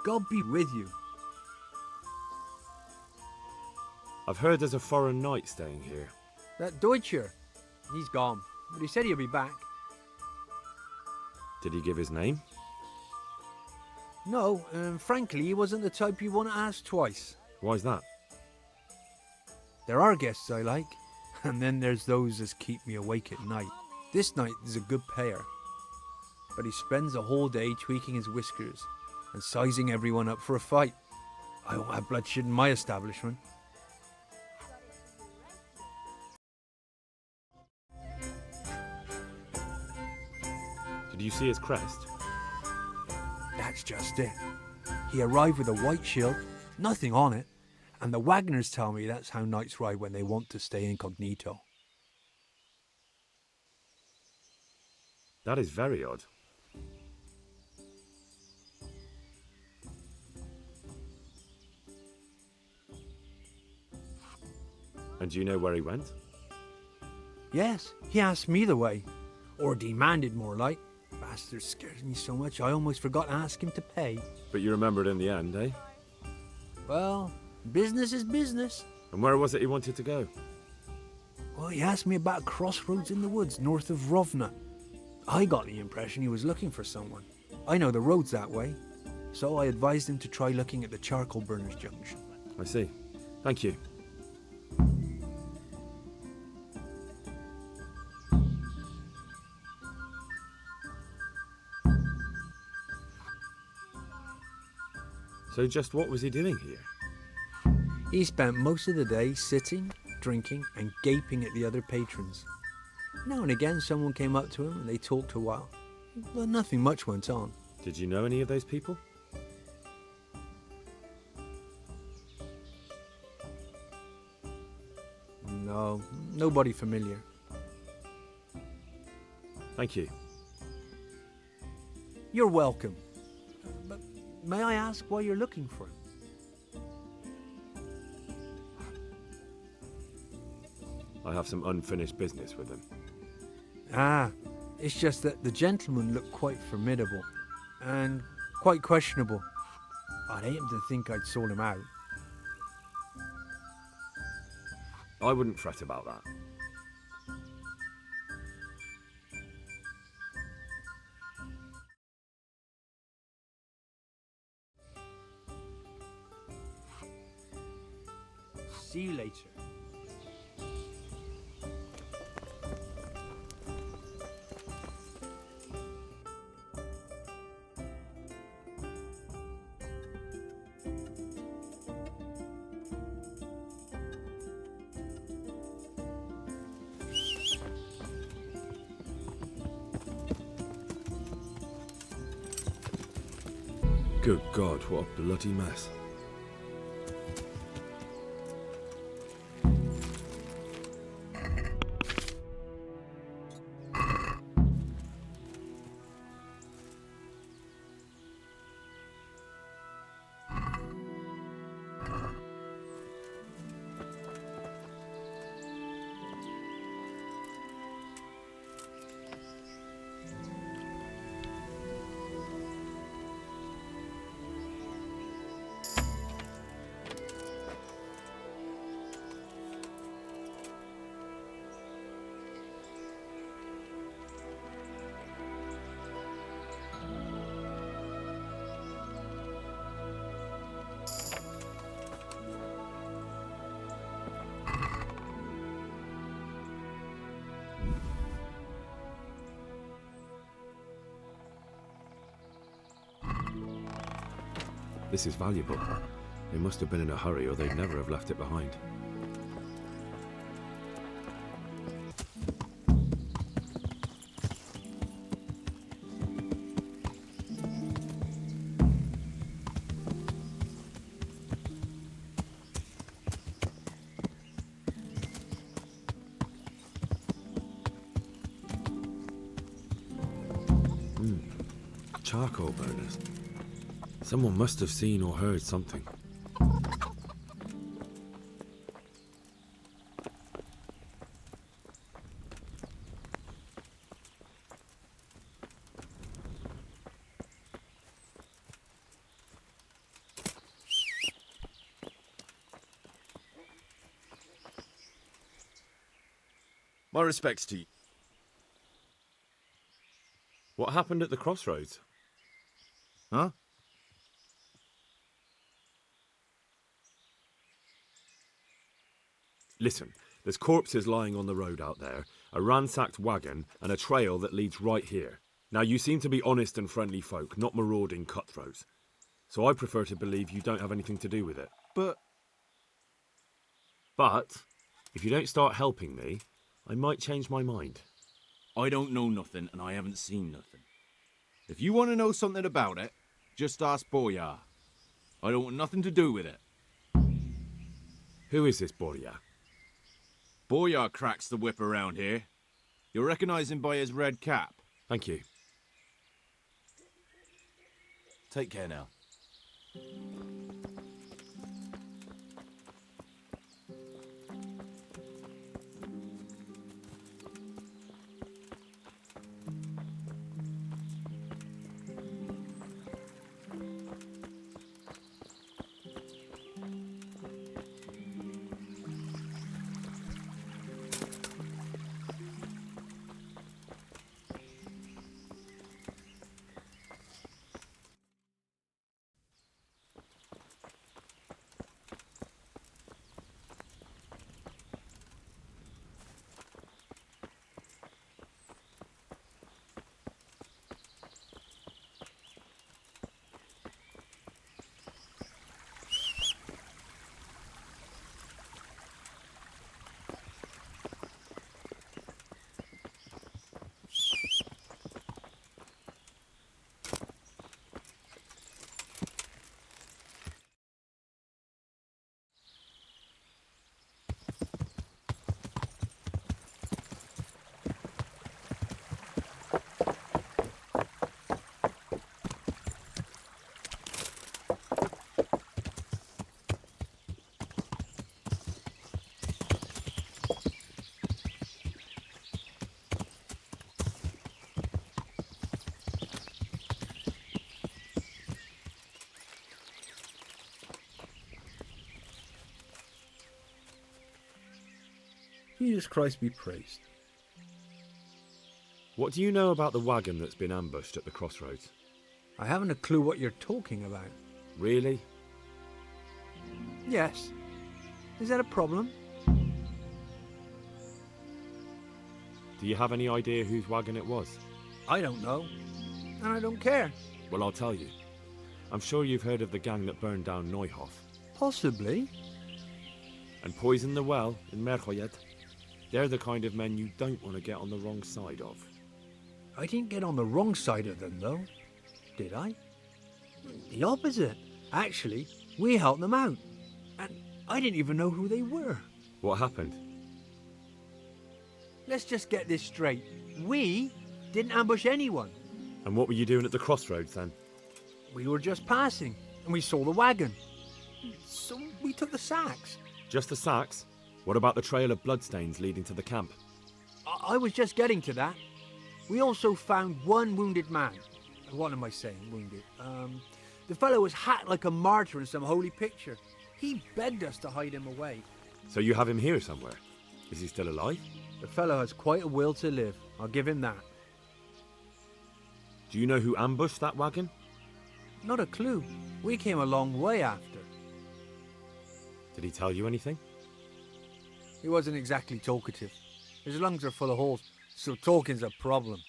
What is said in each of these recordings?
God be with you. I've heard there's a foreign knight staying here. That Deutscher, he's gone, but he said he'll be back. Did he give his name? No, frankly, he wasn't the type you want to ask twice. Why's that? There are guests I like, and then there's those that keep me awake at night. This knight is a good payer, but he spends the whole day tweaking his whiskers and sizing everyone up for a fight. I won't have bloodshed in my establishment. Did you see his crest? That's just it. He arrived with a white shield, nothing on it, and the Wagners tell me that's how knights ride when they want to stay incognito. That is very odd. And do you know where he went? Yes, he asked me the way, or demanded more like. Bastard scares me so much I almost forgot to ask him to pay. But you remembered in the end, eh? Well, business is business. And where was it he wanted to go? Well, he asked me about a crossroads in the woods north of Rovna. I got the impression he was looking for someone. I know the roads that way, so I advised him to try looking at the charcoal burners junction. I see. Thank you. So just what was he doing here? He spent most of the day sitting, drinking, and gaping at the other patrons. Now and again someone came up to him and they talked a while, but nothing much went on. Did you know any of those people? No, nobody familiar. Thank you. You're welcome. But may I ask why you're looking for him? I have some unfinished business with him. Ah, it's just that the gentleman looked quite formidable and quite questionable. I'd hate him to think I'd sold him out. I wouldn't fret about that. See you later. Good God, what a bloody mess. This is valuable. They must have been in a hurry or they'd never have left it behind. Charcoal burners. Someone must have seen or heard something. My respects to you. What happened at the crossroads? Huh? Listen, there's corpses lying on the road out there, a ransacked wagon, and a trail that leads right here. Now, you seem to be honest and friendly folk, not marauding cutthroats. So I prefer to believe you don't have anything to do with it. But if you don't start helping me, I might change my mind. I don't know nothing and I haven't seen nothing. If you want to know something about it, just ask Boyar. I don't want nothing to do with it. Who is this Borya? Boyar cracks the whip around here. You'll recognize him by his red cap. Thank you. Take care now. Jesus Christ be praised. What do you know about the wagon that's been ambushed at the crossroads? I haven't a clue what you're talking about. Really? Yes. Is that a problem? Do you have any idea whose wagon it was? I don't know. And I don't care. Well, I'll tell you. I'm sure you've heard of the gang that burned down Neuhof Possibly. and poisoned the well in Merchoyed. They're the kind of men you don't want to get on the wrong side of. I didn't get on the wrong side of them, though. Did I? The opposite. Actually, we helped them out. And I didn't even know who they were. What happened? Let's just get this straight. We didn't ambush anyone. And what were you doing at the crossroads then? We were just passing, and we saw the wagon. So we took the sacks. Just the sacks? What about the trail of bloodstains leading to the camp? I was just getting to that. We also found one wounded man. What am I saying, wounded? The fellow was hacked like a martyr in some holy picture. He begged us to hide him away. So you have him here somewhere? Is he still alive? The fellow has quite a will to live. I'll give him that. Do you know who ambushed that wagon? Not a clue. We came a long way after. Did he tell you anything? He wasn't exactly talkative. His lungs are full of holes, so talking's a problem.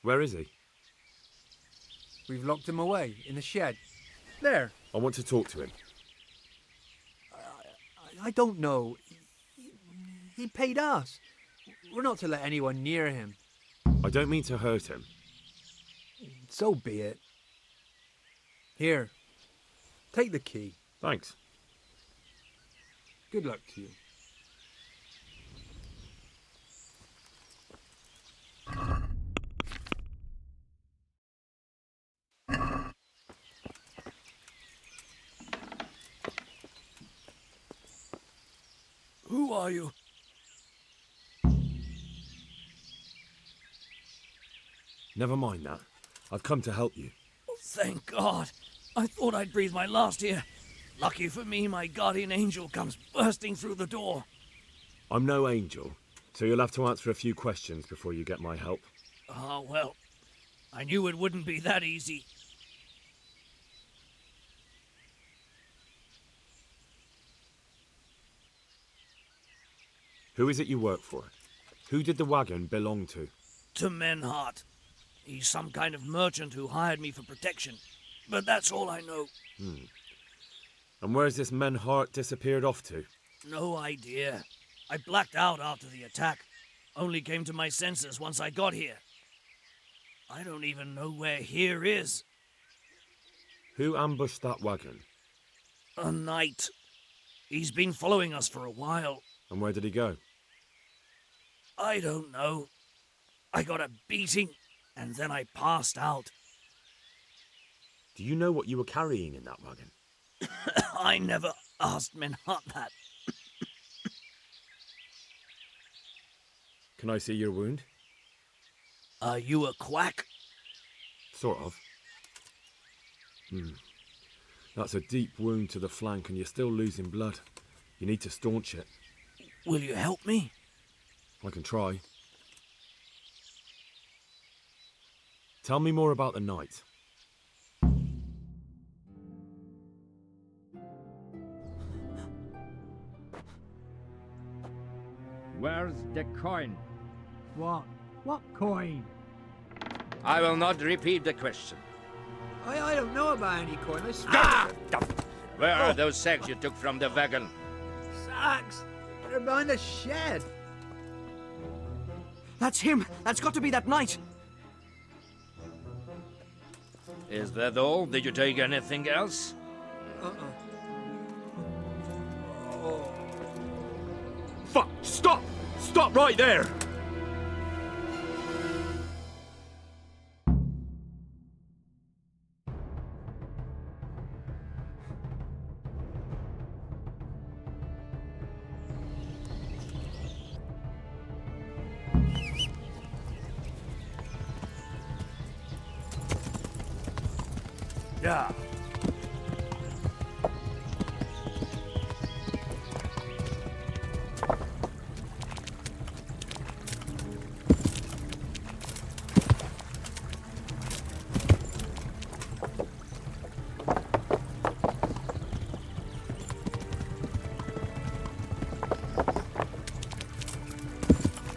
Where is he? We've locked him away in the shed. There. I want to talk to him. I don't know. He paid us. We're not to let anyone near him. I don't mean to hurt him. So be it. Here. Take the key. Thanks. Good luck to you. Who are you? Never mind that. I've come to help you. Oh, thank God. I thought I'd breathe my last here. Lucky for me, my guardian angel comes bursting through the door. I'm no angel, So you'll have to answer a few questions before you get my help. Oh, well, I knew it wouldn't be that easy. Who is it you work for? Who did the wagon belong to? To Menhart. He's some kind of merchant who hired me for protection. But that's all I know. And where's this Menhart disappeared off to? No idea. I blacked out after the attack. Only came to my senses once I got here. I don't even know where here is. Who ambushed that wagon? A knight. He's been following us for a while. And where did he go? I don't know. I got a beating, and then I passed out. Do you know what you were carrying in that wagon? I never asked Menhart that. Can I see your wound? Are you a quack? Sort of. That's a deep wound to the flank and you're still losing blood. You need to staunch it. Will you help me? I can try. Tell me more about the night. Where's the coin? What? What coin? I will not repeat the question. I don't know about any coin. I swear. Ah! Where are those sacks you took from the wagon? Sacks! They're behind the shed. That's him! That's got to be that knight! Is that all? Did you take anything else? Fuck! Stop! Stop right there! Yeah.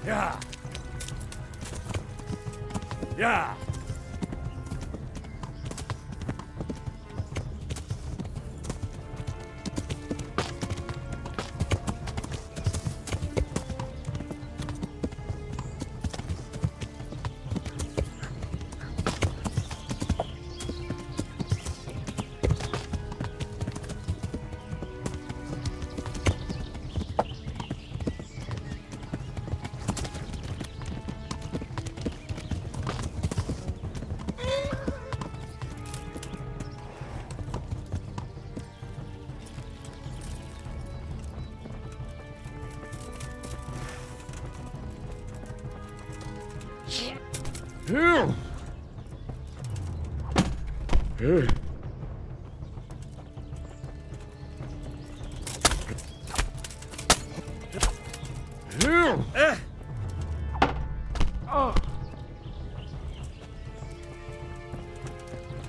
Yeah! Yeah!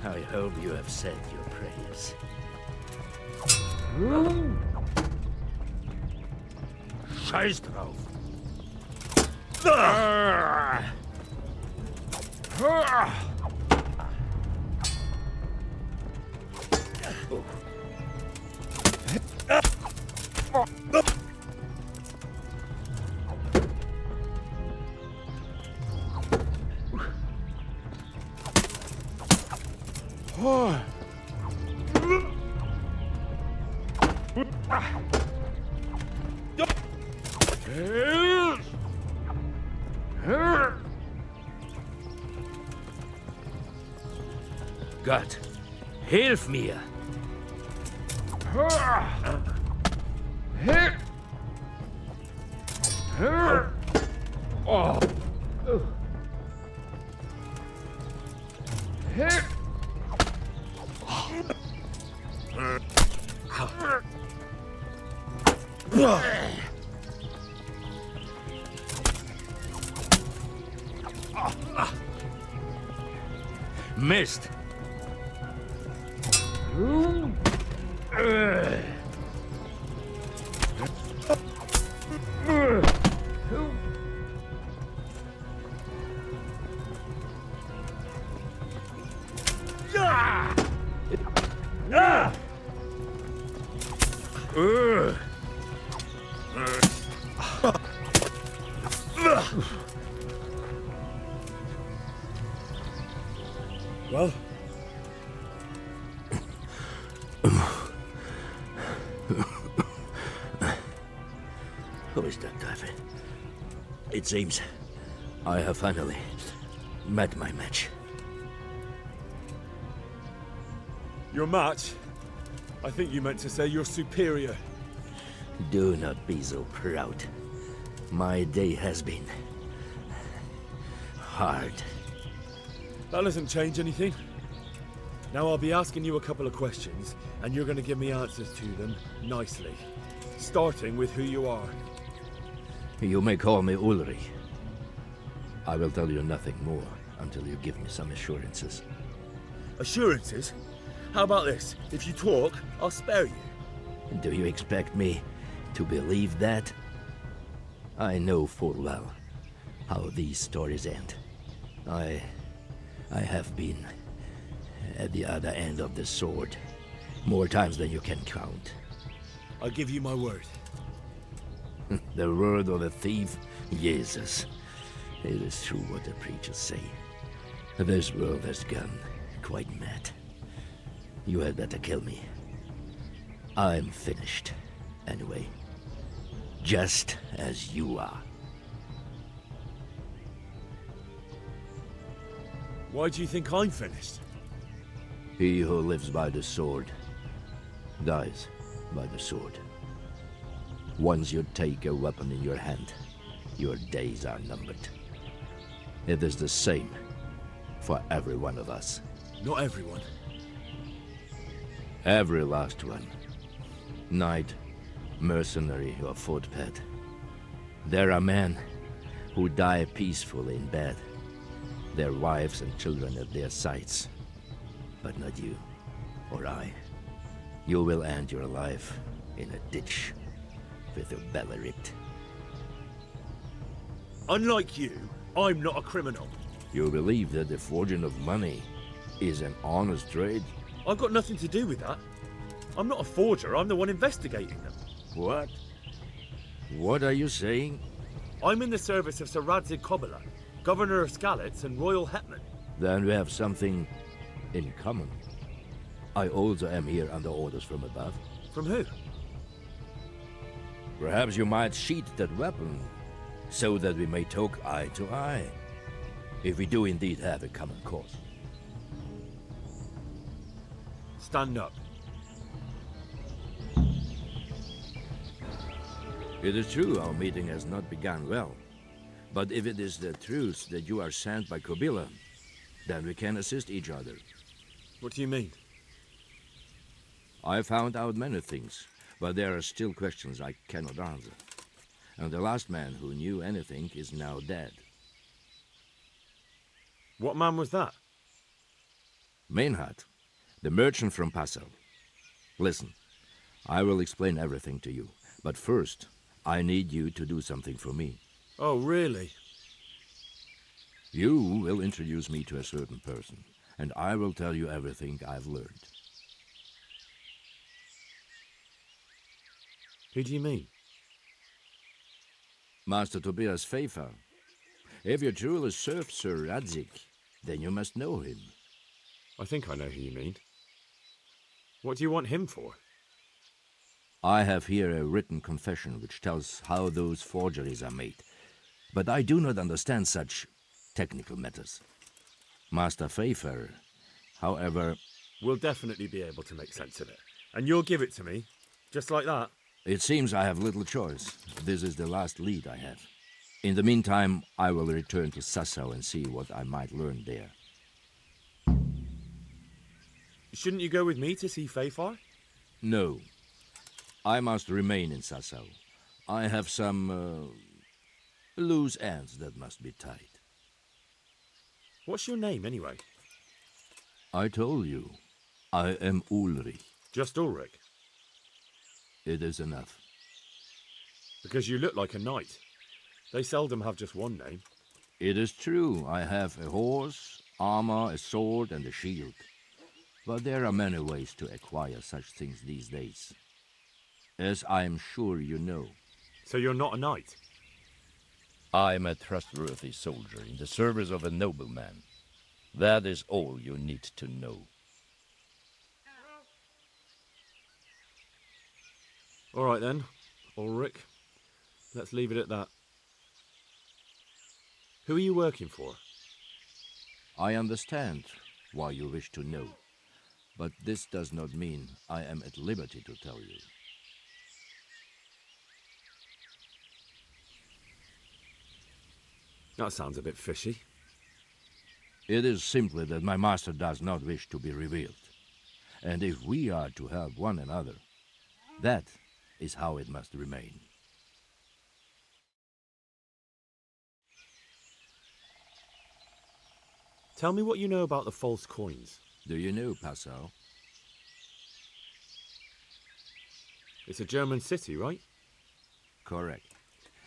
I hope you have said your prayers. Scheiß drauf! Gott, hilf mir! Missed. Well, Who is that, David? It seems I have finally met my match. your match? I think you meant to say your superior. Do not be so proud. My day has been hard. That doesn't change anything. Now I'll be asking you a couple of questions, and you're going to give me answers to them nicely. Starting with who you are. You may call me Ulrich. I will tell you nothing more until you give me some assurances. Assurances? How about this? If you talk, I'll spare you. Do you expect me to believe that? I know full well how these stories end. I have been at the other end of the sword more times than you can count. I give you my word. The word of a thief? Jesus. It is true what the preachers say. This world has gone quite mad. You had better kill me. I'm finished, anyway. Just as you are. Why do you think I'm finished? He who lives by the sword dies by the sword. Once you take a weapon in your hand, your days are numbered. It is the same for every one of us. Not everyone. Every last one. Knight, mercenary, or footpad. There are men who die peacefully in bed, their wives and children at their sides. But not you, or I. You will end your life in a ditch with your belly ripped. Unlike you, I'm not a criminal. You believe that the forging of money is an honest trade? I've got nothing to do with that. I'm not a forger, I'm the one investigating them. What? What are you saying? I'm in the service of Sir Radzig Kobyla, Governor of Skalitz and Royal Hetman. Then we have something in common. I also am here under orders from above. From who? Perhaps you might sheath that weapon, so that we may talk eye to eye, if we do indeed have a common cause. Stand up. It is true our meeting has not begun well, but if it is the truth that you are sent by Kobyla, then we can assist each other. What do you mean? I found out many things, but there are still questions I cannot answer. And the last man who knew anything is now dead. What man was that? Meinhard, the merchant from Passau. Listen, I will explain everything to you, but first, I need you to do something for me. Oh, really? You will introduce me to a certain person, and I will tell you everything I've learned. Who do you mean? Master Tobias Pfeiffer. If you truly serve Sir Radzig, then you must know him. I think I know who you mean. What do you want him for? I have here a written confession which tells how those forgeries are made, but I do not understand such technical matters. Master Pfeiffer, however... We'll definitely be able to make sense of it. And you'll give it to me, just like that? It seems I have little choice. This is the last lead I have. In the meantime, I will return to Sassau and see what I might learn there. Shouldn't you go with me to see Pfeiffer? No. I must remain in Sassau. I have some loose ends that must be tied. What's your name, anyway? I told you, I am Ulrich. Just Ulrich? It is enough. Because you look like a knight. They seldom have just one name. It is true, I have a horse, armor, a sword, and a shield. But there are many ways to acquire such things these days. As I am sure you know. So you're not a knight? I am a trustworthy soldier in the service of a nobleman. That is all you need to know. All right then, Ulrich. Let's leave it at that. Who are you working for? I understand why you wish to know, but this does not mean I am at liberty to tell you. That sounds a bit fishy. It is simply that my master does not wish to be revealed. And if we are to help one another, that is how it must remain. Tell me what you know about the false coins. Do you know Passau? It's a German city, right? Correct.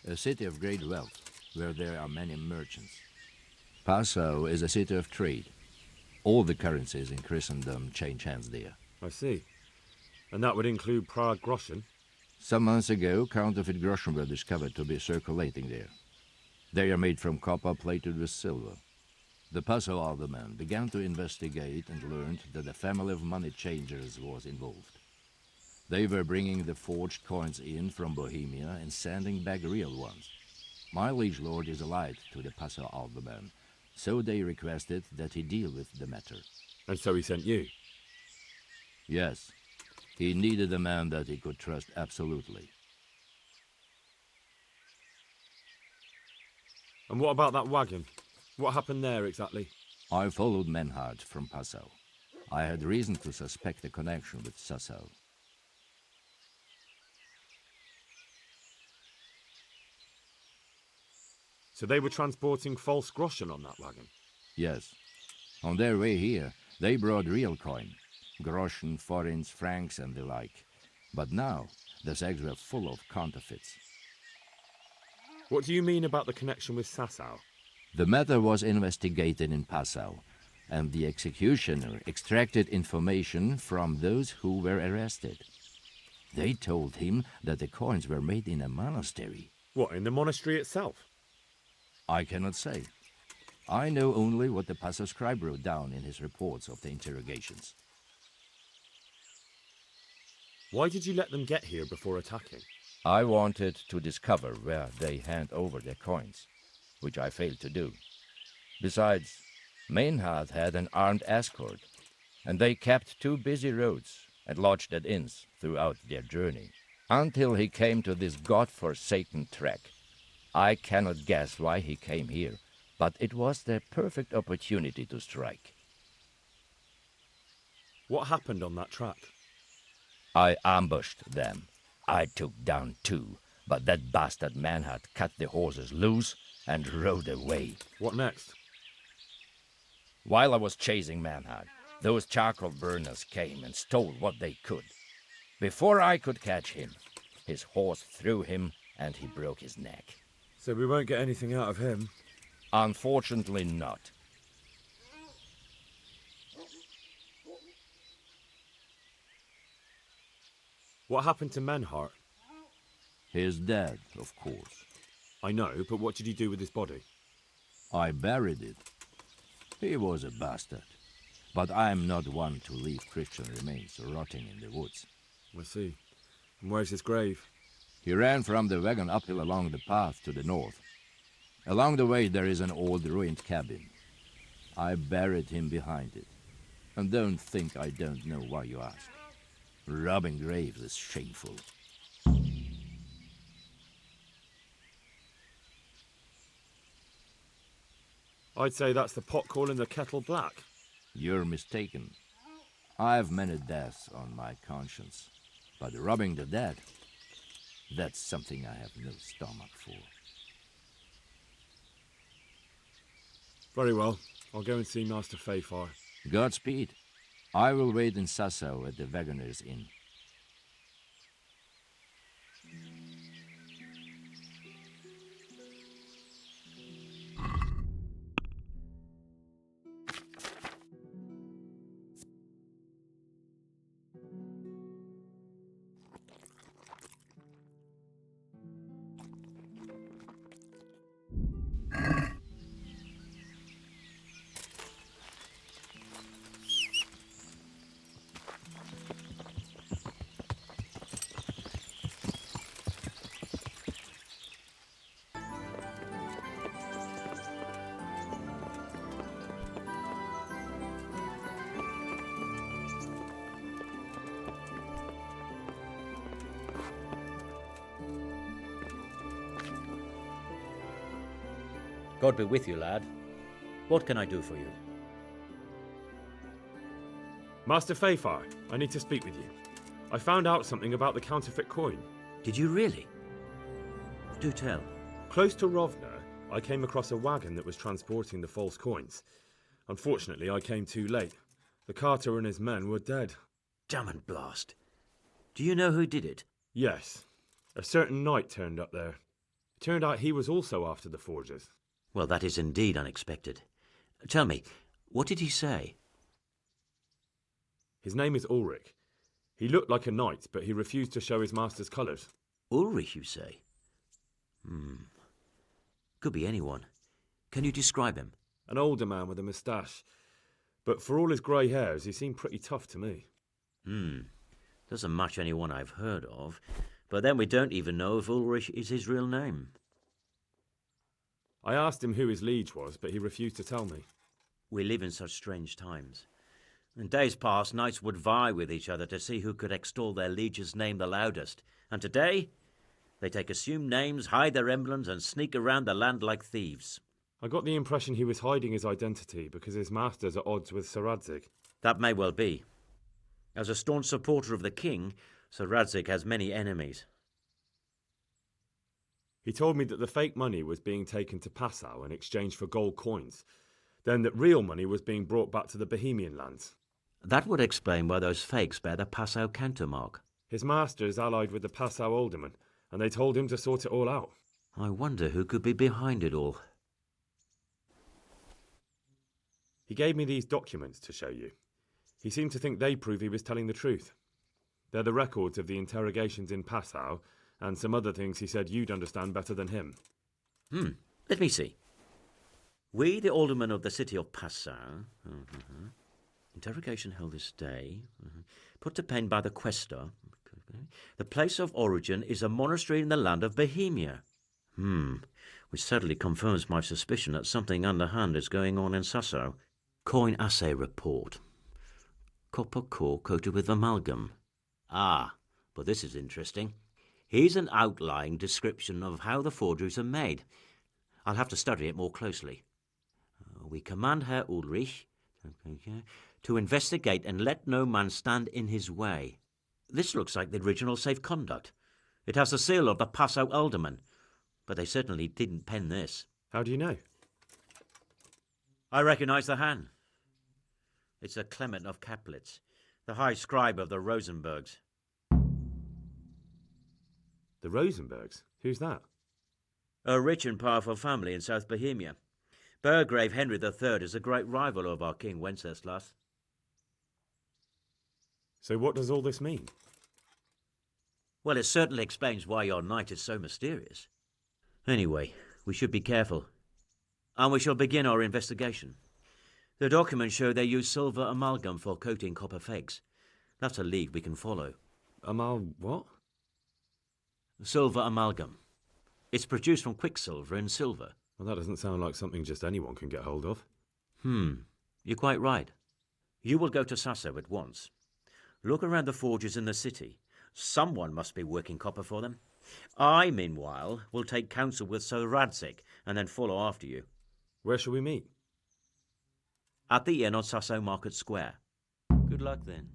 A city of great wealth, where there are many merchants. Passau is a city of trade. All the currencies in Christendom change hands there. I see. And that would include Prague groschen? Some months ago, counterfeit groschen were discovered to be circulating there. They are made from copper plated with silver. The Passau alderman began to investigate and learned that a family of money changers was involved. They were bringing the forged coins in from Bohemia and sending back real ones. My liege lord is allied to the Passau alderman, so they requested that he deal with the matter. And so he sent you? Yes, he needed a man that he could trust absolutely. And what about that wagon? What happened there exactly? I followed Menhard from Passau. I had reason to suspect a connection with Sassau. So they were transporting false groschen on that wagon? Yes. On their way here, they brought real coin. Groschen, forints, francs, and the like. But now, the sacks were full of counterfeits. What do you mean about the connection with Sassau? The matter was investigated in Passau, and the executioner extracted information from those who were arrested. They told him that the coins were made in a monastery. What, in the monastery itself? I cannot say. I know only what the Passau scribe wrote down in his reports of the interrogations. Why did you let them get here before attacking? I wanted to discover where they hand over their coins, which I failed to do. Besides, Meinhard had an armed escort, and they kept two busy roads and lodged at inns throughout their journey, until he came to this god-forsaken track. I cannot guess why he came here, but it was the perfect opportunity to strike. What happened on that track? I ambushed them. I took down two, but that bastard Manhart cut the horses loose and rode away. What next? While I was chasing Manhart, those charcoal burners came and stole what they could. Before I could catch him, his horse threw him and he broke his neck. So we won't get anything out of him? Unfortunately not. What happened to Menhart? He is dead, of course. I know, but what did you do with his body? I buried it. He was a bastard. But I am not one to leave Christian remains rotting in the woods. I see. And where's his grave? He ran from the wagon uphill along the path to the north. Along the way there is an old ruined cabin. I buried him behind it. And don't think I don't know why you ask. Robbing graves is shameful. I'd say that's the pot calling the kettle black. You're mistaken. I have many deaths on my conscience. But robbing the dead, that's something I have no stomach for. Very well. I'll go and see Master Fayfar. Godspeed. I will wait in Sasau at the Wagoner's Inn. God be with you, lad. What can I do for you? Master Fayfar, I need to speak with you. I found out something about the counterfeit coin. Did you really? Do tell. Close to Rovna, I came across a wagon that was transporting the false coins. Unfortunately, I came too late. The carter and his men were dead. Damn and blast. Do you know who did it? Yes, a certain knight turned up there. It turned out he was also after the forgers. Well, that is indeed unexpected. Tell me, what did he say? His name is Ulrich. He looked like a knight, but he refused to show his master's colours. Ulrich, you say? Could be anyone. Can you describe him? An older man with a moustache. But for all his grey hairs, he seemed pretty tough to me. Doesn't match anyone I've heard of. But then we don't even know if Ulrich is his real name. I asked him who his liege was, but he refused to tell me. We live in such strange times. In days past, knights would vie with each other to see who could extol their liege's name the loudest. And today, they take assumed names, hide their emblems, and sneak around the land like thieves. I got the impression he was hiding his identity because his master's at odds with Sir Radzig. That may well be. As a staunch supporter of the king, Sir Radzig has many enemies. He told me that the fake money was being taken to Passau in exchange for gold coins, then that real money was being brought back to the Bohemian lands. That would explain why those fakes bear the Passau countermark. His master is allied with the Passau alderman, and they told him to sort it all out. I wonder who could be behind it all. He gave me these documents to show you. He seemed to think they prove he was telling the truth. They're the records of the interrogations in Passau, and some other things he said you'd understand better than him. Let me see. We, the aldermen of the city of Passau, interrogation held this day, put to pen by the questor. The place of origin is a monastery in the land of Bohemia. Which certainly confirms my suspicion that something underhand is going on in Sasau. Coin assay report. Copper core coated with amalgam. Ah, but this is interesting. Here's an outline description of how the forgeries are made. I'll have to study it more closely. We command Herr Ulrich to investigate and let no man stand in his way. This looks like the original safe conduct. It has the seal of the Passau alderman, but they certainly didn't pen this. How do you know? I recognize the hand. It's a Clement of Kaplitz, the high scribe of the Rosenbergs. The Rosenbergs? Who's that? A rich and powerful family in South Bohemia. Burgrave Henry III is a great rival of our King Wenceslas. So what does all this mean? Well, it certainly explains why your knight is so mysterious. Anyway, we should be careful. And we shall begin our investigation. The documents show they use silver amalgam for coating copper fakes. That's a lead we can follow. What? Silver amalgam. It's produced from quicksilver and silver. Well, that doesn't sound like something just anyone can get hold of. You're quite right. You will go to Sasau at once. Look around the forges in the city. Someone must be working copper for them. I, meanwhile, will take counsel with Sir Radzig and then follow after you. Where shall we meet? At the inn on Sasau Market Square. Good luck then.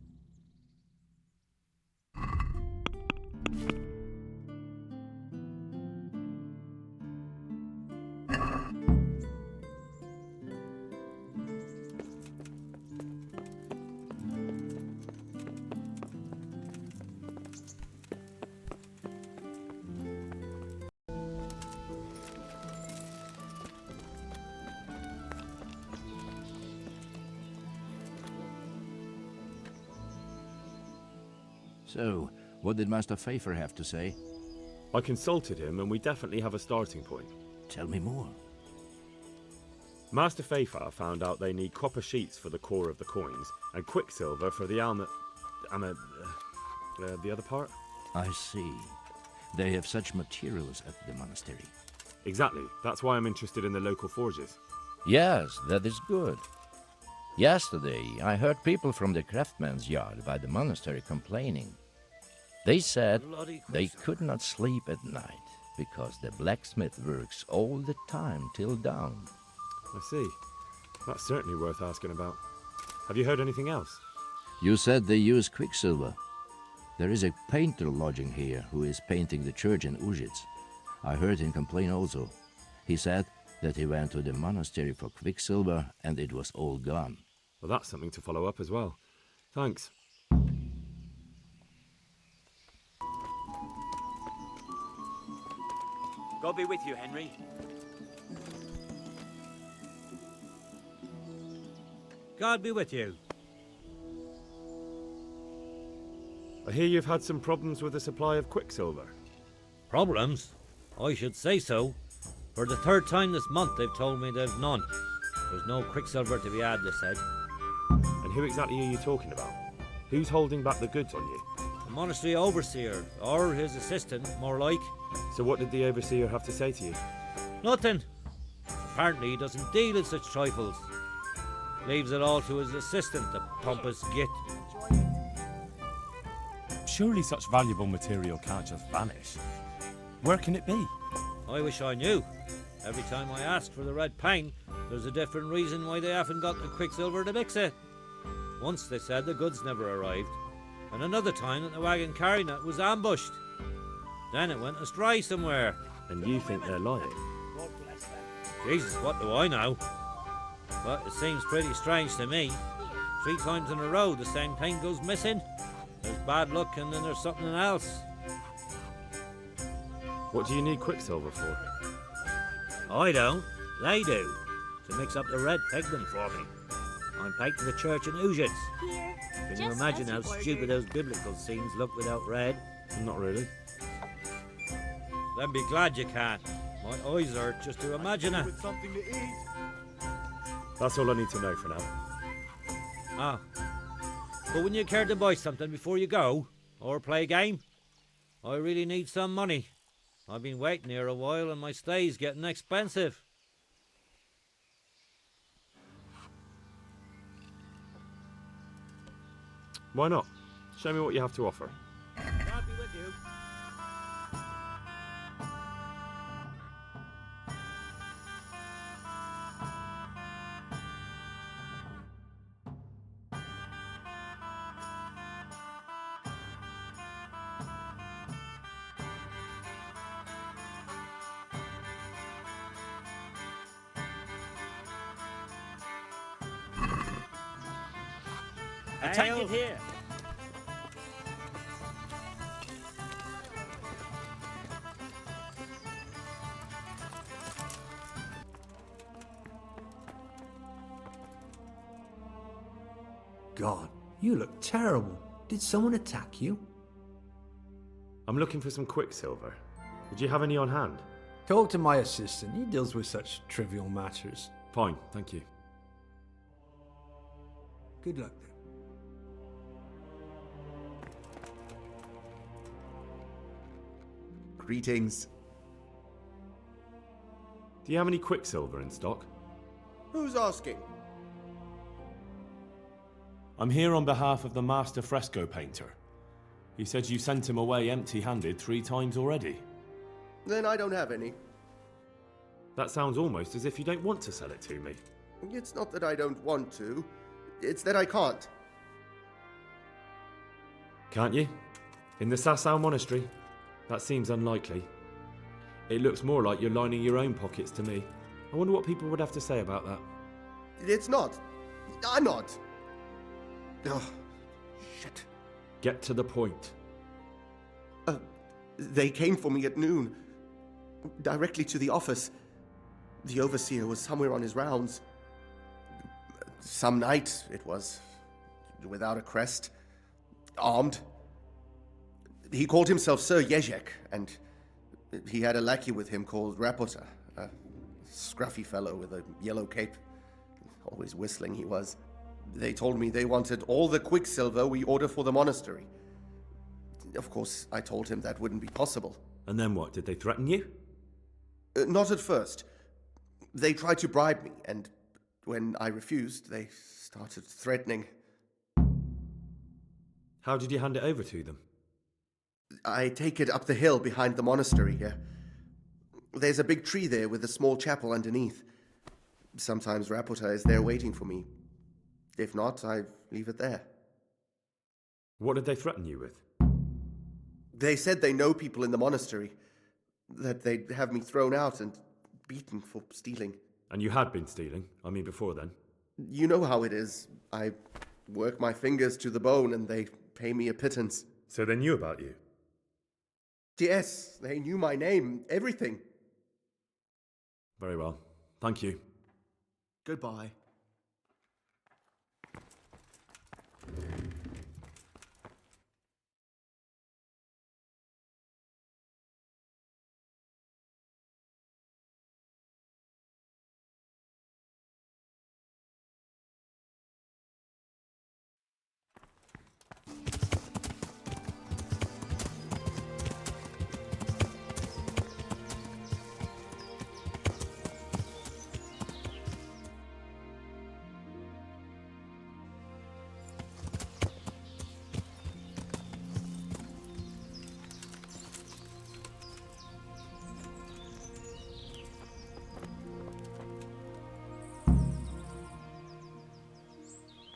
So, what did Master Pfeiffer have to say? I consulted him and we definitely have a starting point. Tell me more. Master Pfeiffer found out they need copper sheets for the core of the coins and quicksilver for the the other part? I see. They have such materials at the monastery. Exactly. That's why I'm interested in the local forges. Yes, that is good. Yesterday, I heard people from the craftsman's yard by the monastery complaining. They said they could not sleep at night because the blacksmith works all the time till dawn. I see. That's certainly worth asking about. Have you heard anything else? You said they use quicksilver. There is a painter lodging here who is painting the church in Ujits. I heard him complain also. He said that he went to the monastery for quicksilver and it was all gone. Well, that's something to follow up as well. Thanks. God be with you, Henry. God be with you. I hear you've had some problems with the supply of quicksilver. Problems? I should say so. For the third time this month they've told me they've none. There's no quicksilver to be had, they said. And who exactly are you talking about? Who's holding back the goods on you? The monastery overseer, or his assistant, more like. So what did the overseer have to say to you? Nothing. Apparently he doesn't deal in such trifles. Leaves it all to his assistant, the pompous git. Surely such valuable material can't just vanish. Where can it be? I wish I knew. Every time I ask for the red paint, there's a different reason why they haven't got the quicksilver to mix it. Once they said the goods never arrived, and another time that the wagon carrying it was ambushed. Then it went astray somewhere. And you think they're lying? Jesus, what do I know? But it seems pretty strange to me. 3 times in a row the same thing goes missing. There's bad luck and then there's something else. What do you need quicksilver for? I don't. They do. To mix up the red pigment for me. I'm painting the church in Ujits. Can you imagine how stupid those biblical scenes look without red? Not really. Then be glad you can. My eyes hurt just to imagine it. That's all I need to know for now. Ah. But wouldn't you care to buy something before you go? Or play a game? I really need some money. I've been waiting here a while and my stay's getting expensive. Why not? Show me what you have to offer. God be with you. Take it here. God, you look terrible. Did someone attack you? I'm looking for some quicksilver. Would you have any on hand? Talk to my assistant. He deals with such trivial matters. Fine, thank you. Good luck then. Greetings. Do you have any quicksilver in stock? Who's asking? I'm here on behalf of the master fresco painter. He said you sent him away empty-handed 3 times already. Then I don't have any. That sounds almost as if you don't want to sell it to me. It's not that I don't want to. It's that I can't. Can't you? In the Sasau monastery? That seems unlikely. It looks more like you're lining your own pockets to me. I wonder what people would have to say about that. It's not. I'm not. Ugh. Shit. Get to the point. They came for me at noon. Directly to the office. The overseer was somewhere on his rounds. Some night, it was. Without a crest. Armed. He called himself Sir Jezek, and he had a lackey with him called Rapota, a scruffy fellow with a yellow cape. Always whistling he was. They told me they wanted all the quicksilver we order for the monastery. Of course, I told him that wouldn't be possible. And then what? Did they threaten you? Not at first. They tried to bribe me, and when I refused, they started threatening. How did you hand it over to them? I take it up the hill behind the monastery here. There's a big tree there with a small chapel underneath. Sometimes Rapota is there waiting for me. If not, I leave it there. What did they threaten you with? They said they know people in the monastery, that they'd have me thrown out and beaten for stealing. And you had been stealing? I mean, before then? You know how it is. I work my fingers to the bone and they pay me a pittance. So they knew about you? Yes, they knew my name, everything. Very well. Thank you. Goodbye.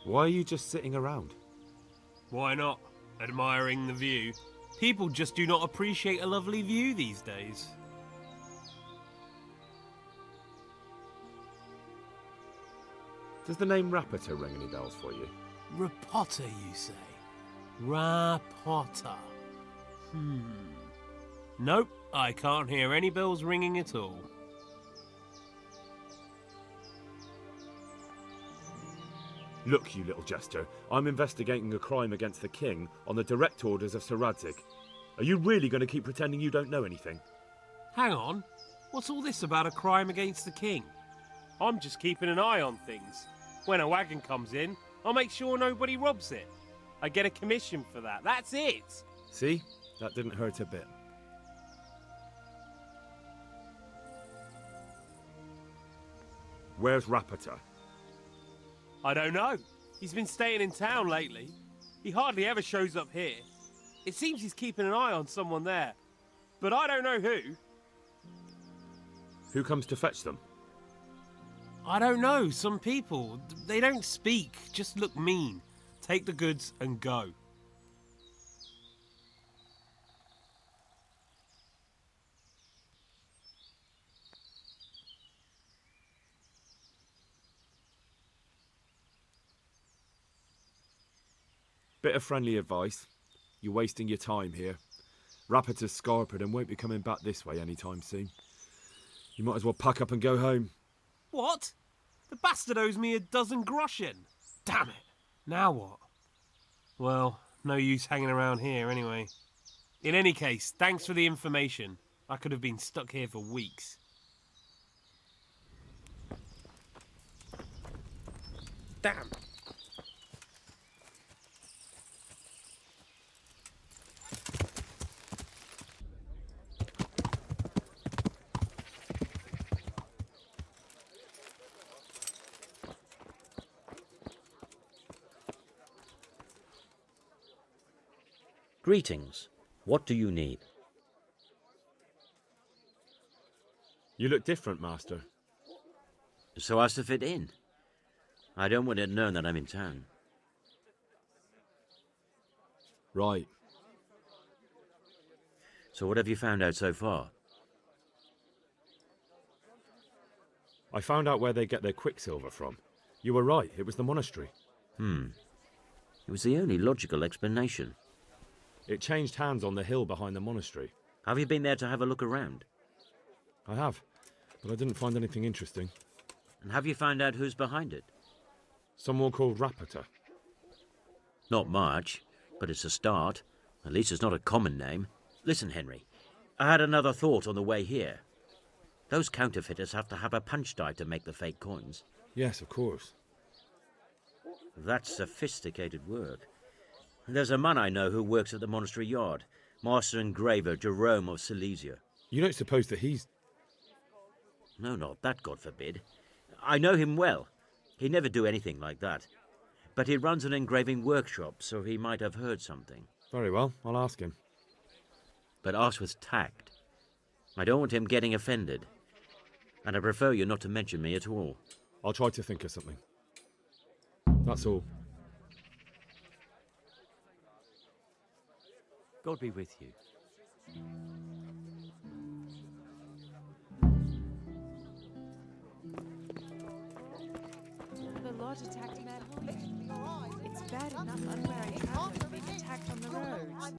Why are you just sitting around? Why not? Admiring the view. People just do not appreciate a lovely view these days. Does the name Rapota ring any bells for you? Rapota, you say? Rapota. Nope, I can't hear any bells ringing at all. Look, you little jester, I'm investigating a crime against the king on the direct orders of Sir Radzig. Are you really going to keep pretending you don't know anything? Hang on, what's all this about a crime against the king? I'm just keeping an eye on things. When a wagon comes in, I'll make sure nobody robs it. I get a commission for that, that's it! See? That didn't hurt a bit. Where's Rapota? I don't know. He's been staying in town lately. He hardly ever shows up here. It seems he's keeping an eye on someone there. But I don't know who. Who comes to fetch them? I don't know. Some people, they don't speak, just look mean. Take the goods and go. Bit of friendly advice. You're wasting your time here. Rapota's scarpered and won't be coming back this way anytime soon. You might as well pack up and go home. What? The bastard owes me 12 groschen. Damn it. Now what? Well, no use hanging around here anyway. In any case, thanks for the information. I could have been stuck here for weeks. Damn. Greetings. What do you need? You look different, Master. So as to fit in. I don't want it known that I'm in town. Right. So what have you found out so far? I found out where they get their quicksilver from. You were right, it was the monastery. It was the only logical explanation. It changed hands on the hill behind the monastery. Have you been there to have a look around? I have, but I didn't find anything interesting. And have you found out who's behind it? Someone called Rapota. Not much, but it's a start. At least it's not a common name. Listen, Henry, I had another thought on the way here. Those counterfeiters have to have a punch die to make the fake coins. Yes, of course. That's sophisticated work. There's a man I know who works at the monastery yard, Master Engraver Jerome of Silesia. You don't suppose that he's... No, not that, God forbid. I know him well. He'd never do anything like that. But he runs an engraving workshop, so he might have heard something. Very well, I'll ask him. But ask with tact. I don't want him getting offended. And I prefer you not to mention me at all. I'll try to think of something. That's all. God be with you. The Lord attacked men. It's bad enough unwary travelers being attacked on the roads.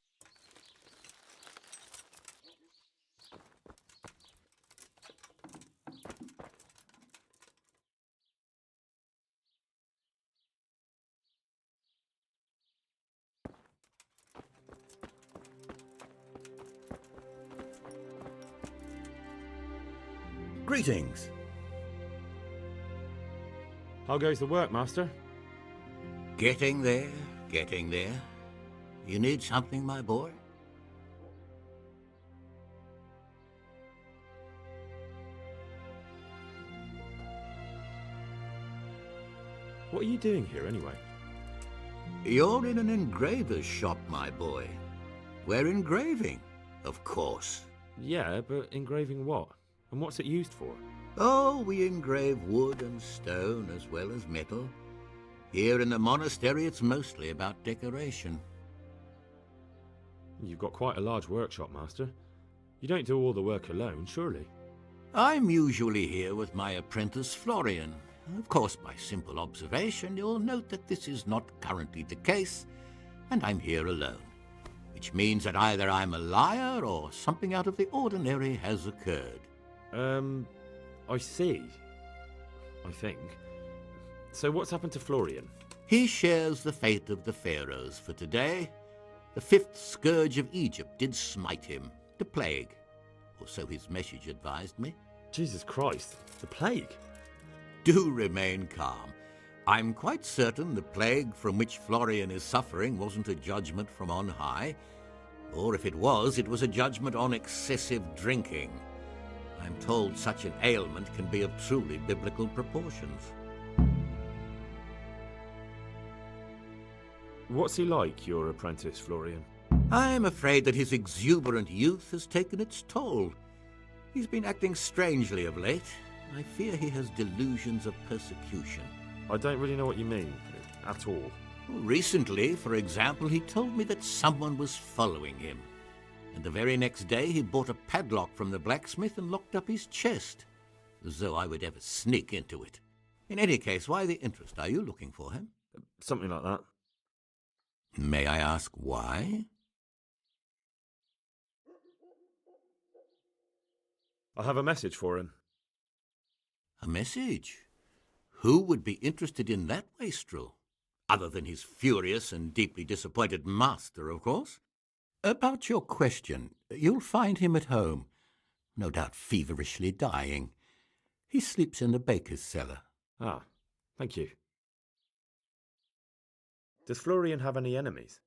Greetings. How goes the work, Master? Getting there, getting there. You need something, my boy? What are you doing here, anyway? You're in an engraver's shop, my boy. We're engraving, of course. Yeah, but engraving what? And what's it used for? Oh, we engrave wood and stone as well as metal. Here in the monastery, it's mostly about decoration. You've got quite a large workshop, Master. You don't do all the work alone, surely? I'm usually here with my apprentice, Florian. Of course, by simple observation, you'll note that this is not currently the case, and I'm here alone. Which means that either I'm a liar or something out of the ordinary has occurred. I see. I think. So what's happened to Florian? He shares the fate of the pharaohs for today. The fifth scourge of Egypt did smite him, the plague. Or so his message advised me. Jesus Christ, the plague? Do remain calm. I'm quite certain the plague from which Florian is suffering wasn't a judgment from on high. Or if it was a judgment on excessive drinking. I'm told such an ailment can be of truly biblical proportions. What's he like, your apprentice, Florian? I'm afraid that his exuberant youth has taken its toll. He's been acting strangely of late. I fear he has delusions of persecution. I don't really know what you mean, at all. Recently, for example, he told me that someone was following him. And the very next day he bought a padlock from the blacksmith and locked up his chest, as though I would ever sneak into it. In any case, why the interest? Are you looking for him? Something like that. May I ask why? I have a message for him. A message? Who would be interested in that wastrel? Other than his furious and deeply disappointed master, of course. About your question, you'll find him at home, no doubt feverishly dying. He sleeps in the baker's cellar. Ah, thank you. Does Florian have any enemies?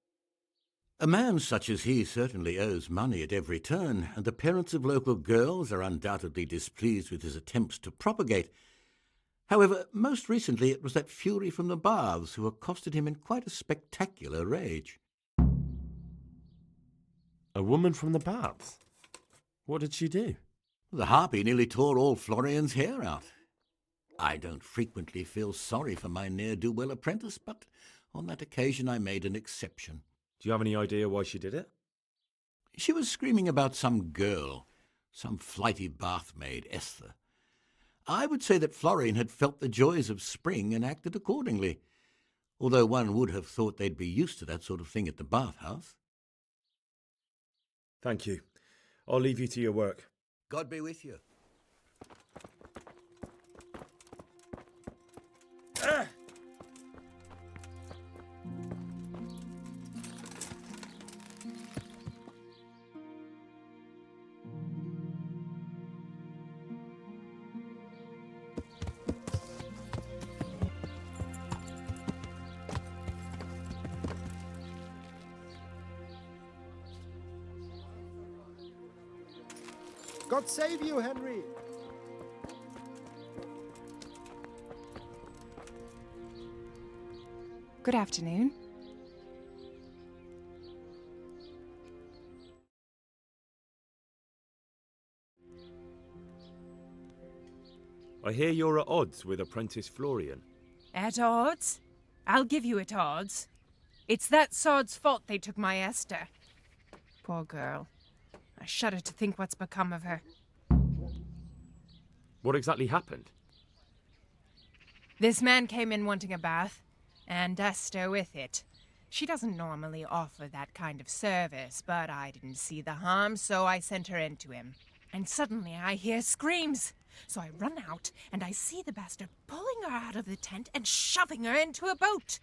A man such as he certainly owes money at every turn, and the parents of local girls are undoubtedly displeased with his attempts to propagate. However, most recently it was that fury from the baths who accosted him in quite a spectacular rage. A woman from the baths? What did she do? The harpy nearly tore all Florian's hair out. I don't frequently feel sorry for my ne'er-do-well apprentice, but on that occasion I made an exception. Do you have any idea why she did it? She was screaming about some girl, some flighty bath-maid, Esther. I would say that Florian had felt the joys of spring and acted accordingly, although one would have thought they'd be used to that sort of thing at the bathhouse. Thank you. I'll leave you to your work. God be with you. God save you, Henry! Good afternoon. I hear you're at odds with apprentice Florian. At odds? I'll give you at odds. It's that sod's fault they took my Esther. Poor girl. I shudder to think what's become of her. What exactly happened? This man came in wanting a bath, and Esther with it. She doesn't normally offer that kind of service, but I didn't see the harm, so I sent her in to him. And suddenly I hear screams. So I run out, and I see the bastard pulling her out of the tent and shoving her into a boat.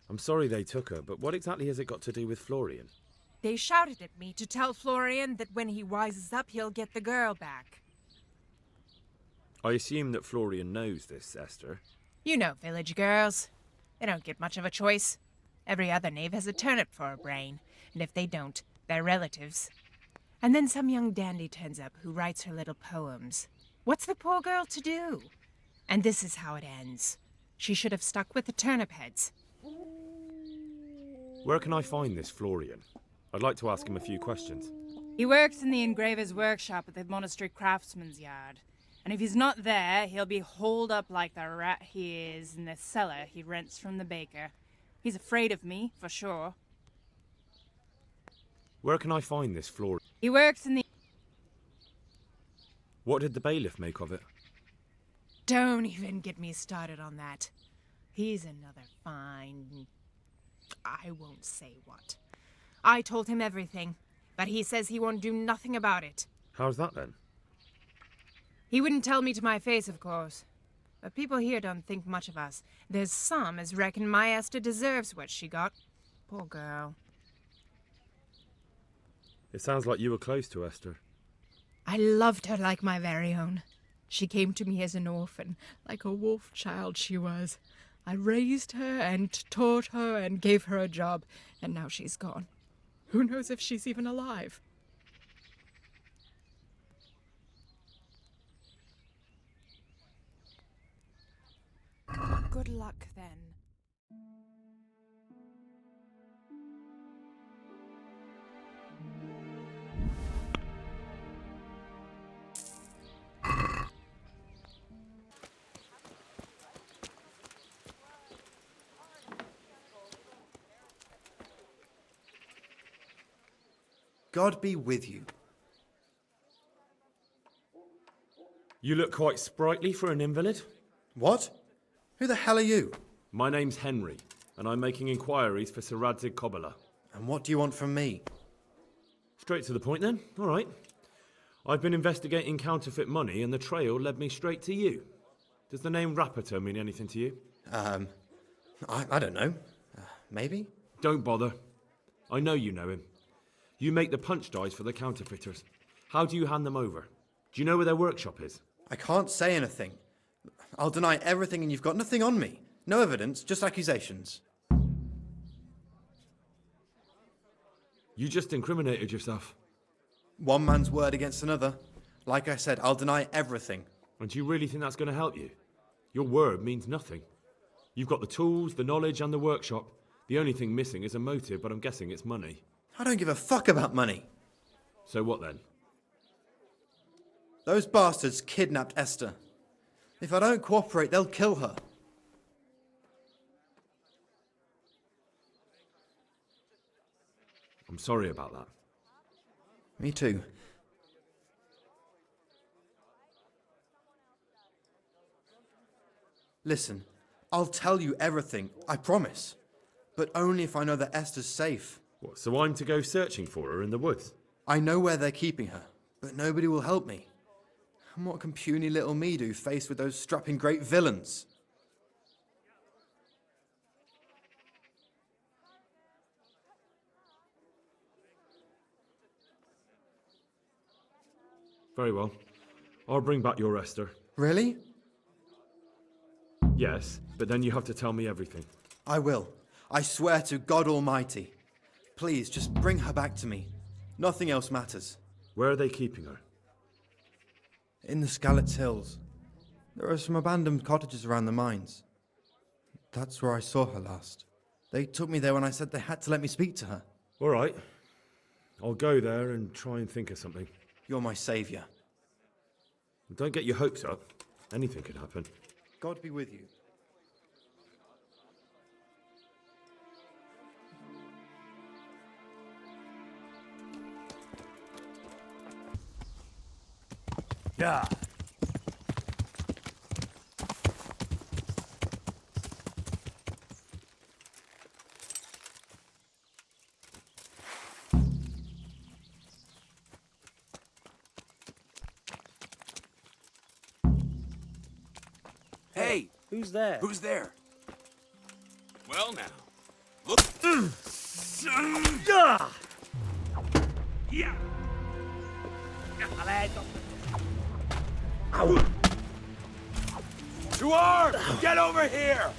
I'm sorry they took her, but what exactly has it got to do with Florian? They shouted at me to tell Florian that when he wises up, he'll get the girl back. I assume that Florian knows this, Esther. You know village girls. They don't get much of a choice. Every other knave has a turnip for a brain, and if they don't, they're relatives. And then some young dandy turns up who writes her little poems. What's the poor girl to do? And this is how it ends. She should have stuck with the turnip heads. Where can I find this Florian? I'd like to ask him a few questions. He works in the engraver's workshop at the monastery craftsman's yard. And if he's not there, he'll be holed up like the rat he is in the cellar he rents from the baker. He's afraid of me, for sure. Where can I find this Florian? He works in the... What did the bailiff make of it? Don't even get me started on that. He's another fine... I won't say what. I told him everything, but he says he won't do nothing about it. How's that then? He wouldn't tell me to my face, of course. But people here don't think much of us. There's some as reckon my Esther deserves what she got. Poor girl. It sounds like you were close to Esther. I loved her like my very own. She came to me as an orphan, like a wolf child she was. I raised her and taught her and gave her a job, and now she's gone. Who knows if she's even alive? Good luck, then. God be with you. You look quite sprightly for an invalid. What? Who the hell are you? My name's Henry, and I'm making inquiries for Sir Radzig Kobyla. And what do you want from me? Straight to the point then. All right. I've been investigating counterfeit money, and the trail led me straight to you. Does the name Rapiter mean anything to you? I don't know. Maybe? Don't bother. I know you know him. You make the punch dies for the counterfeiters. How do you hand them over? Do you know where their workshop is? I can't say anything. I'll deny everything and you've got nothing on me. No evidence, just accusations. You just incriminated yourself. One man's word against another. Like I said, I'll deny everything. And do you really think that's going to help you? Your word means nothing. You've got the tools, the knowledge, and the workshop. The only thing missing is a motive, but I'm guessing it's money. I don't give a fuck about money. So what then? Those bastards kidnapped Esther. If I don't cooperate, they'll kill her. I'm sorry about that. Me too. Listen, I'll tell you everything, I promise. But only if I know that Esther's safe. What, so I'm to go searching for her in the woods? I know where they're keeping her, but nobody will help me. And what can puny little me do faced with those strapping great villains? Very well. I'll bring back your Esther. Really? Yes, but then you have to tell me everything. I will. I swear to God Almighty. Please, just bring her back to me. Nothing else matters. Where are they keeping her? In the Skalitz Hills. There are some abandoned cottages around the mines. That's where I saw her last. They took me there when I said they had to let me speak to her. All right. I'll go there and try and think of something. You're my saviour. Don't get your hopes up. Anything could happen. God be with you. Yeah. Hey! Who's there? Who's there? Well now, look. Yeah. Yeah. To arms! Get over here!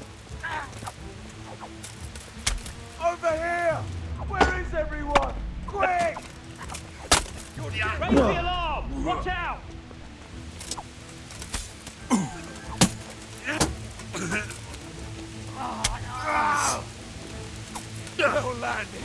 Over here! Where is everyone? Quick! Raise the alarm! Watch out! No landing!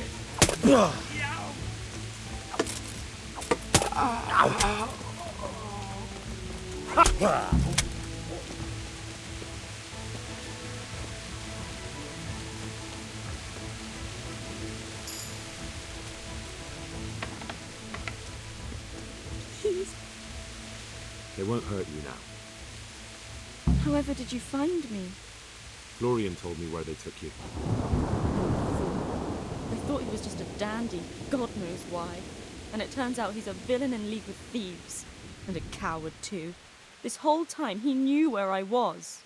Please. They won't hurt you now. However did you find me? Florian told me where they took you. I thought he was just a dandy, God knows why. And it turns out he's a villain in league with thieves. And a coward too. This whole time he knew where I was.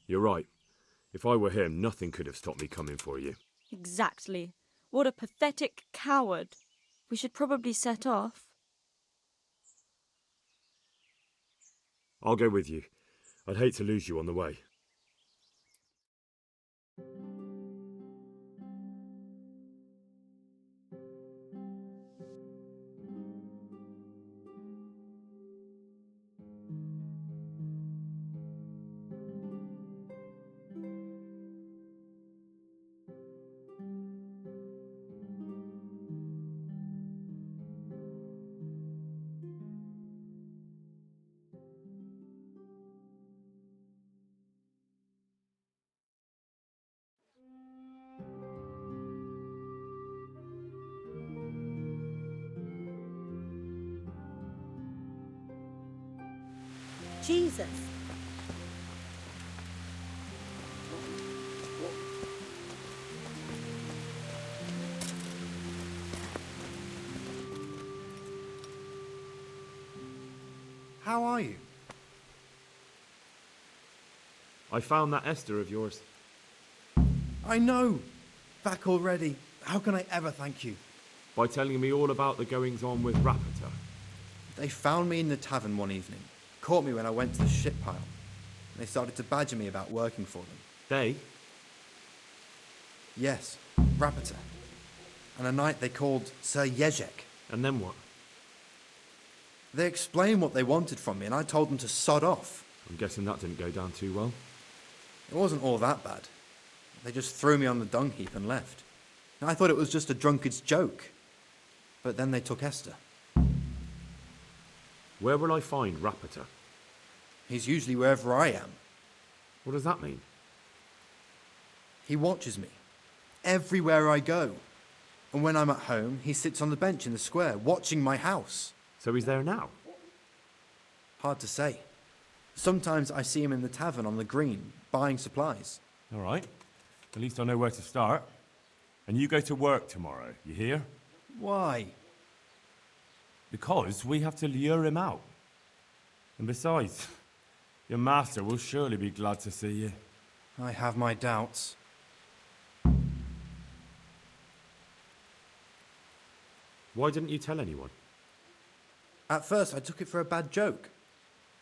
You're right. If I were him, nothing could have stopped me coming for you. Exactly. What a pathetic coward. We should probably set off. I'll go with you. I'd hate to lose you on the way. Jesus. How are you? I found that Esther of yours. I know. Back already. How can I ever thank you? By telling me all about the goings-on with Rapita. They found me in the tavern one evening. Caught me when I went to the ship pile. They started to badger me about working for them. They? Yes, Rapita. And a knight they called Sir Jezek. And then what? They explained what they wanted from me, and I told them to sod off. I'm guessing that didn't go down too well. It wasn't all that bad. They just threw me on the dung heap and left. I thought it was just a drunkard's joke. But then they took Esther. Where will I find Rapita? He's usually wherever I am. What does that mean? He watches me. Everywhere I go. And when I'm at home, he sits on the bench in the square, watching my house. So he's there now? Hard to say. Sometimes I see him in the tavern on the green, buying supplies. All right. At least I know where to start. And you go to work tomorrow, you hear? Why? Because we have to lure him out. And besides, your master will surely be glad to see you. I have my doubts. Why didn't you tell anyone? At first, I took it for a bad joke.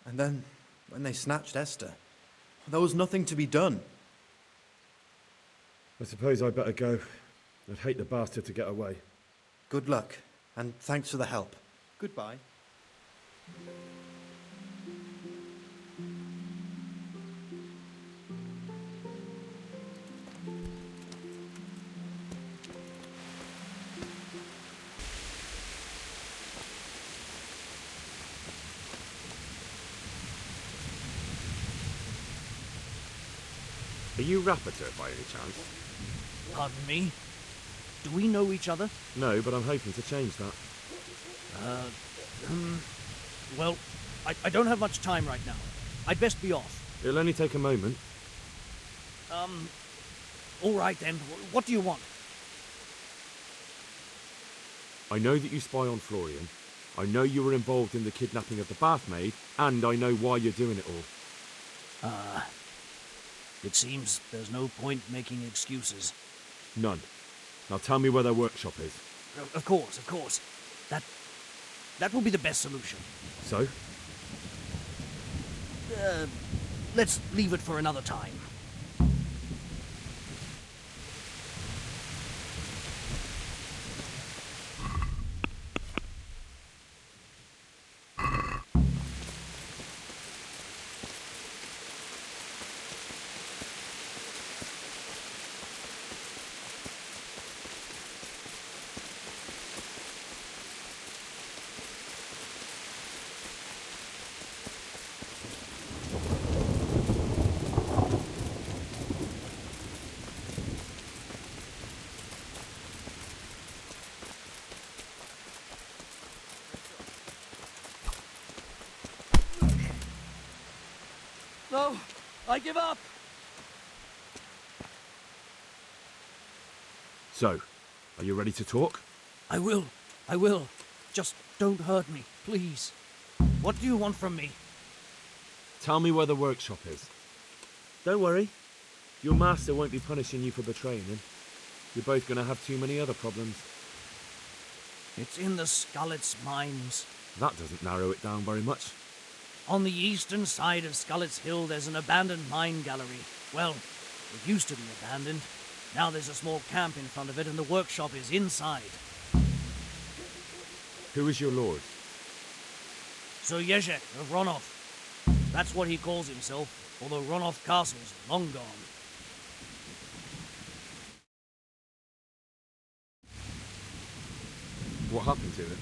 And then, when they snatched Esther, there was nothing to be done. I suppose I'd better go. I'd hate the bastard to get away. Good luck, and thanks for the help. Goodbye. Are you Rappator by any chance? Pardon me? Do we know each other? No, but I'm hoping to change that. Well, I don't have much time right now. I'd best be off. It'll only take a moment. All right then. What do you want? I know that you spy on Florian. I know you were involved in the kidnapping of the bath maid, and I know why you're doing it all. It seems there's no point making excuses. None. Now tell me where their workshop is. Of course. That will be the best solution. So? Let's leave it for another time. No, I give up. So, are you ready to talk? I will. Just don't hurt me, please. What do you want from me? Tell me where the workshop is. Don't worry. Your master won't be punishing you for betraying him. You're both going to have too many other problems. It's in the Skullet's mines. That doesn't narrow it down very much. On the eastern side of Skullet's Hill, there's an abandoned mine gallery. Well, it used to be abandoned. Now there's a small camp in front of it, and the workshop is inside. Who is your lord? Sir Yezhek of Ronov. That's what he calls himself, although Ronov Castle's long gone. What happened to it?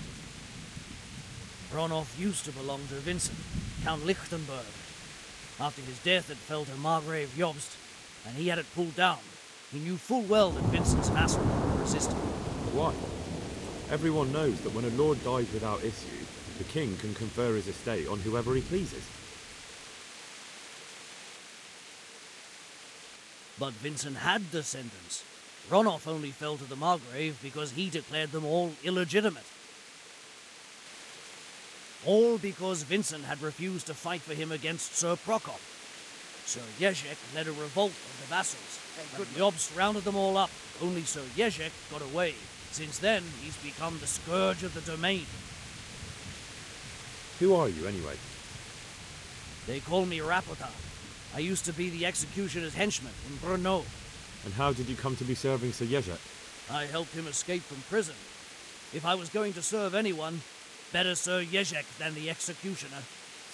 Ronov used to belong to Vincent, Count Lichtenberg. After his death, it fell to Margrave Jobst, and he had it pulled down. He knew full well that Vincent's vassal would resist him. Why? Everyone knows that when a lord dies without issue, the king can confer his estate on whoever he pleases. But Vincent had descendants. Ronov only fell to the Margrave because he declared them all illegitimate. All because Vincent had refused to fight for him against Sir Prokop. Sir Yezhek led a revolt of the vassals. The Jobst rounded them all up. Only Sir Yezhek got away. Since then, he's become the scourge of the domain. Who are you, anyway? They call me Rapota. I used to be the executioner's henchman in Brno. And how did you come to be serving Sir Yezhek? I helped him escape from prison. If I was going to serve anyone, better Sir Yezhek than the executioner.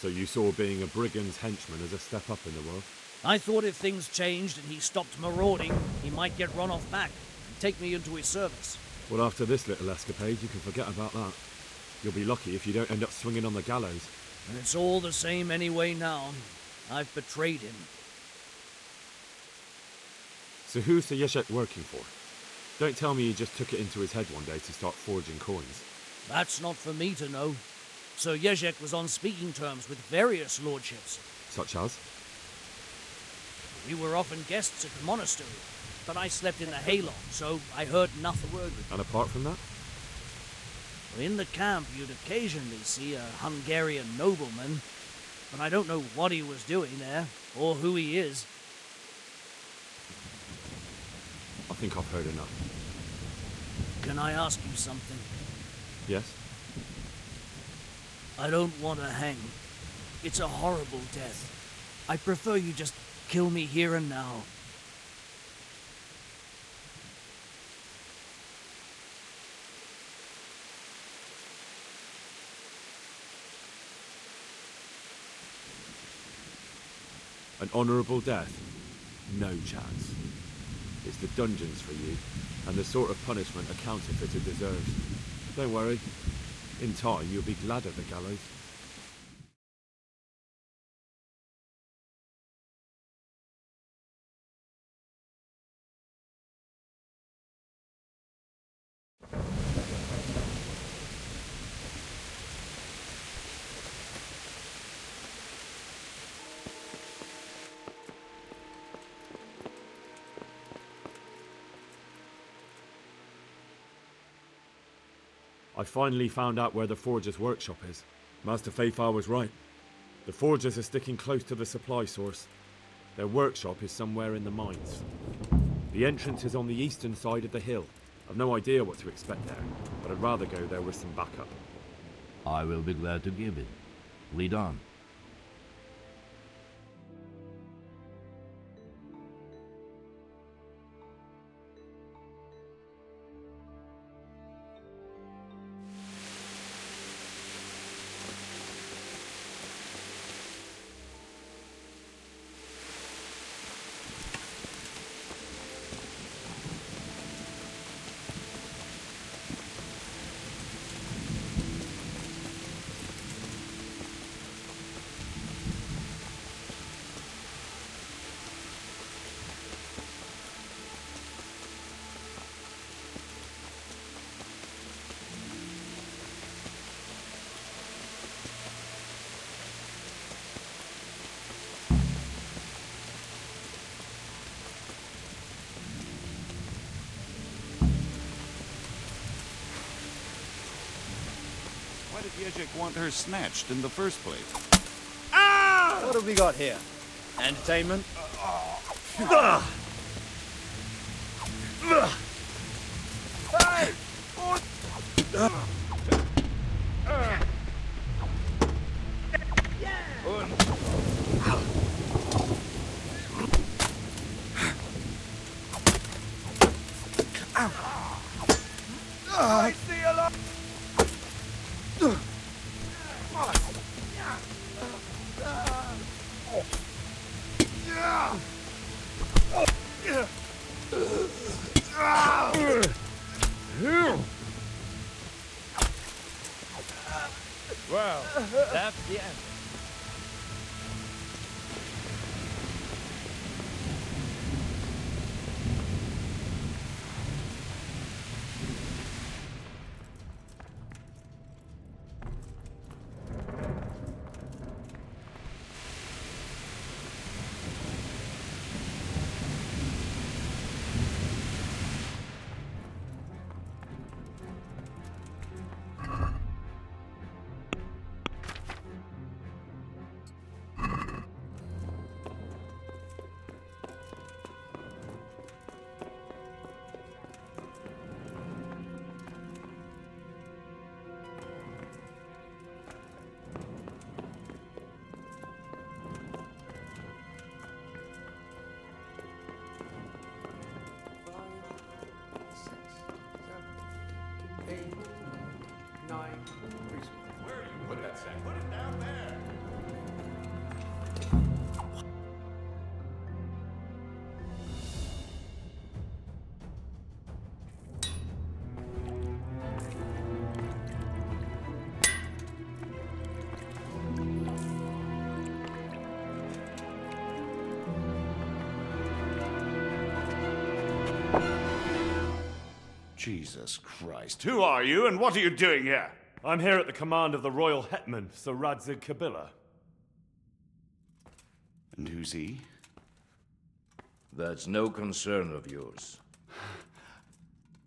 So you saw being a brigand's henchman as a step up in the world? I thought if things changed and he stopped marauding, he might get run off back and take me into his service. Well, after this little escapade, you can forget about that. You'll be lucky if you don't end up swinging on the gallows. And it's all the same anyway now. I've betrayed him. So who's Sir Yezhek working for? Don't tell me he just took it into his head one day to start forging coins. That's not for me to know. Sir Yezhek was on speaking terms with various lordships. Such as? We were often guests at the monastery, but I slept in the hayloft, so I heard nothing. And apart from that? In the camp, you'd occasionally see a Hungarian nobleman, but I don't know what he was doing there, or who he is. I think I've heard enough. Can I ask you something? Yes? I don't want to hang. It's a horrible death. I prefer you just kill me here and now. An honourable death? No chance. It's the dungeons for you, and the sort of punishment a counterfeiter deserves. Don't worry. In time, you'll be glad of the gallows. I finally found out where the Forger's workshop is. Master Faithfar was right. The Forgers are sticking close to the supply source. Their workshop is somewhere in the mines. The entrance is on the eastern side of the hill. I've no idea what to expect there, but I'd rather go there with some backup. I will be glad to give it. Lead on. Why did Yezhik want her snatched in the first place? Ah! What have we got here? Entertainment? Hey! I see a lot. Well, that's the end. Jesus Christ, who are you and what are you doing here? I'm here at the command of the Royal Hetman, Sir Radzig Kabila. And who's he? That's no concern of yours.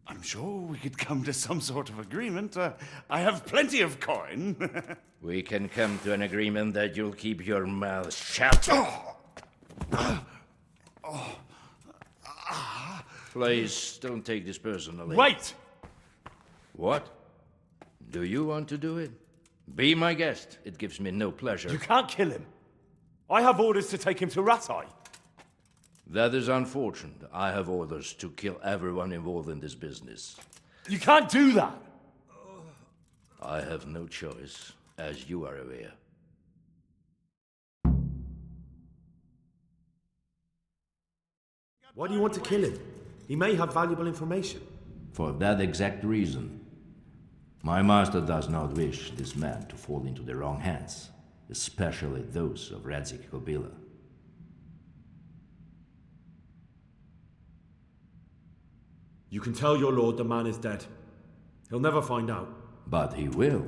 I'm sure we could come to some sort of agreement. I have plenty of coin. We can come to an agreement that you'll keep your mouth shut. Please, don't take this personally. Wait! What? Do you want to do it? Be my guest. It gives me no pleasure. You can't kill him. I have orders to take him to Ratai. That is unfortunate. I have orders to kill everyone involved in this business. You can't do that! I have no choice, as you are aware. Why do you want to kill him? He may have valuable information. For that exact reason. My master does not wish this man to fall into the wrong hands, especially those of Radzik Kobila. You can tell your lord the man is dead. He'll never find out. But he will.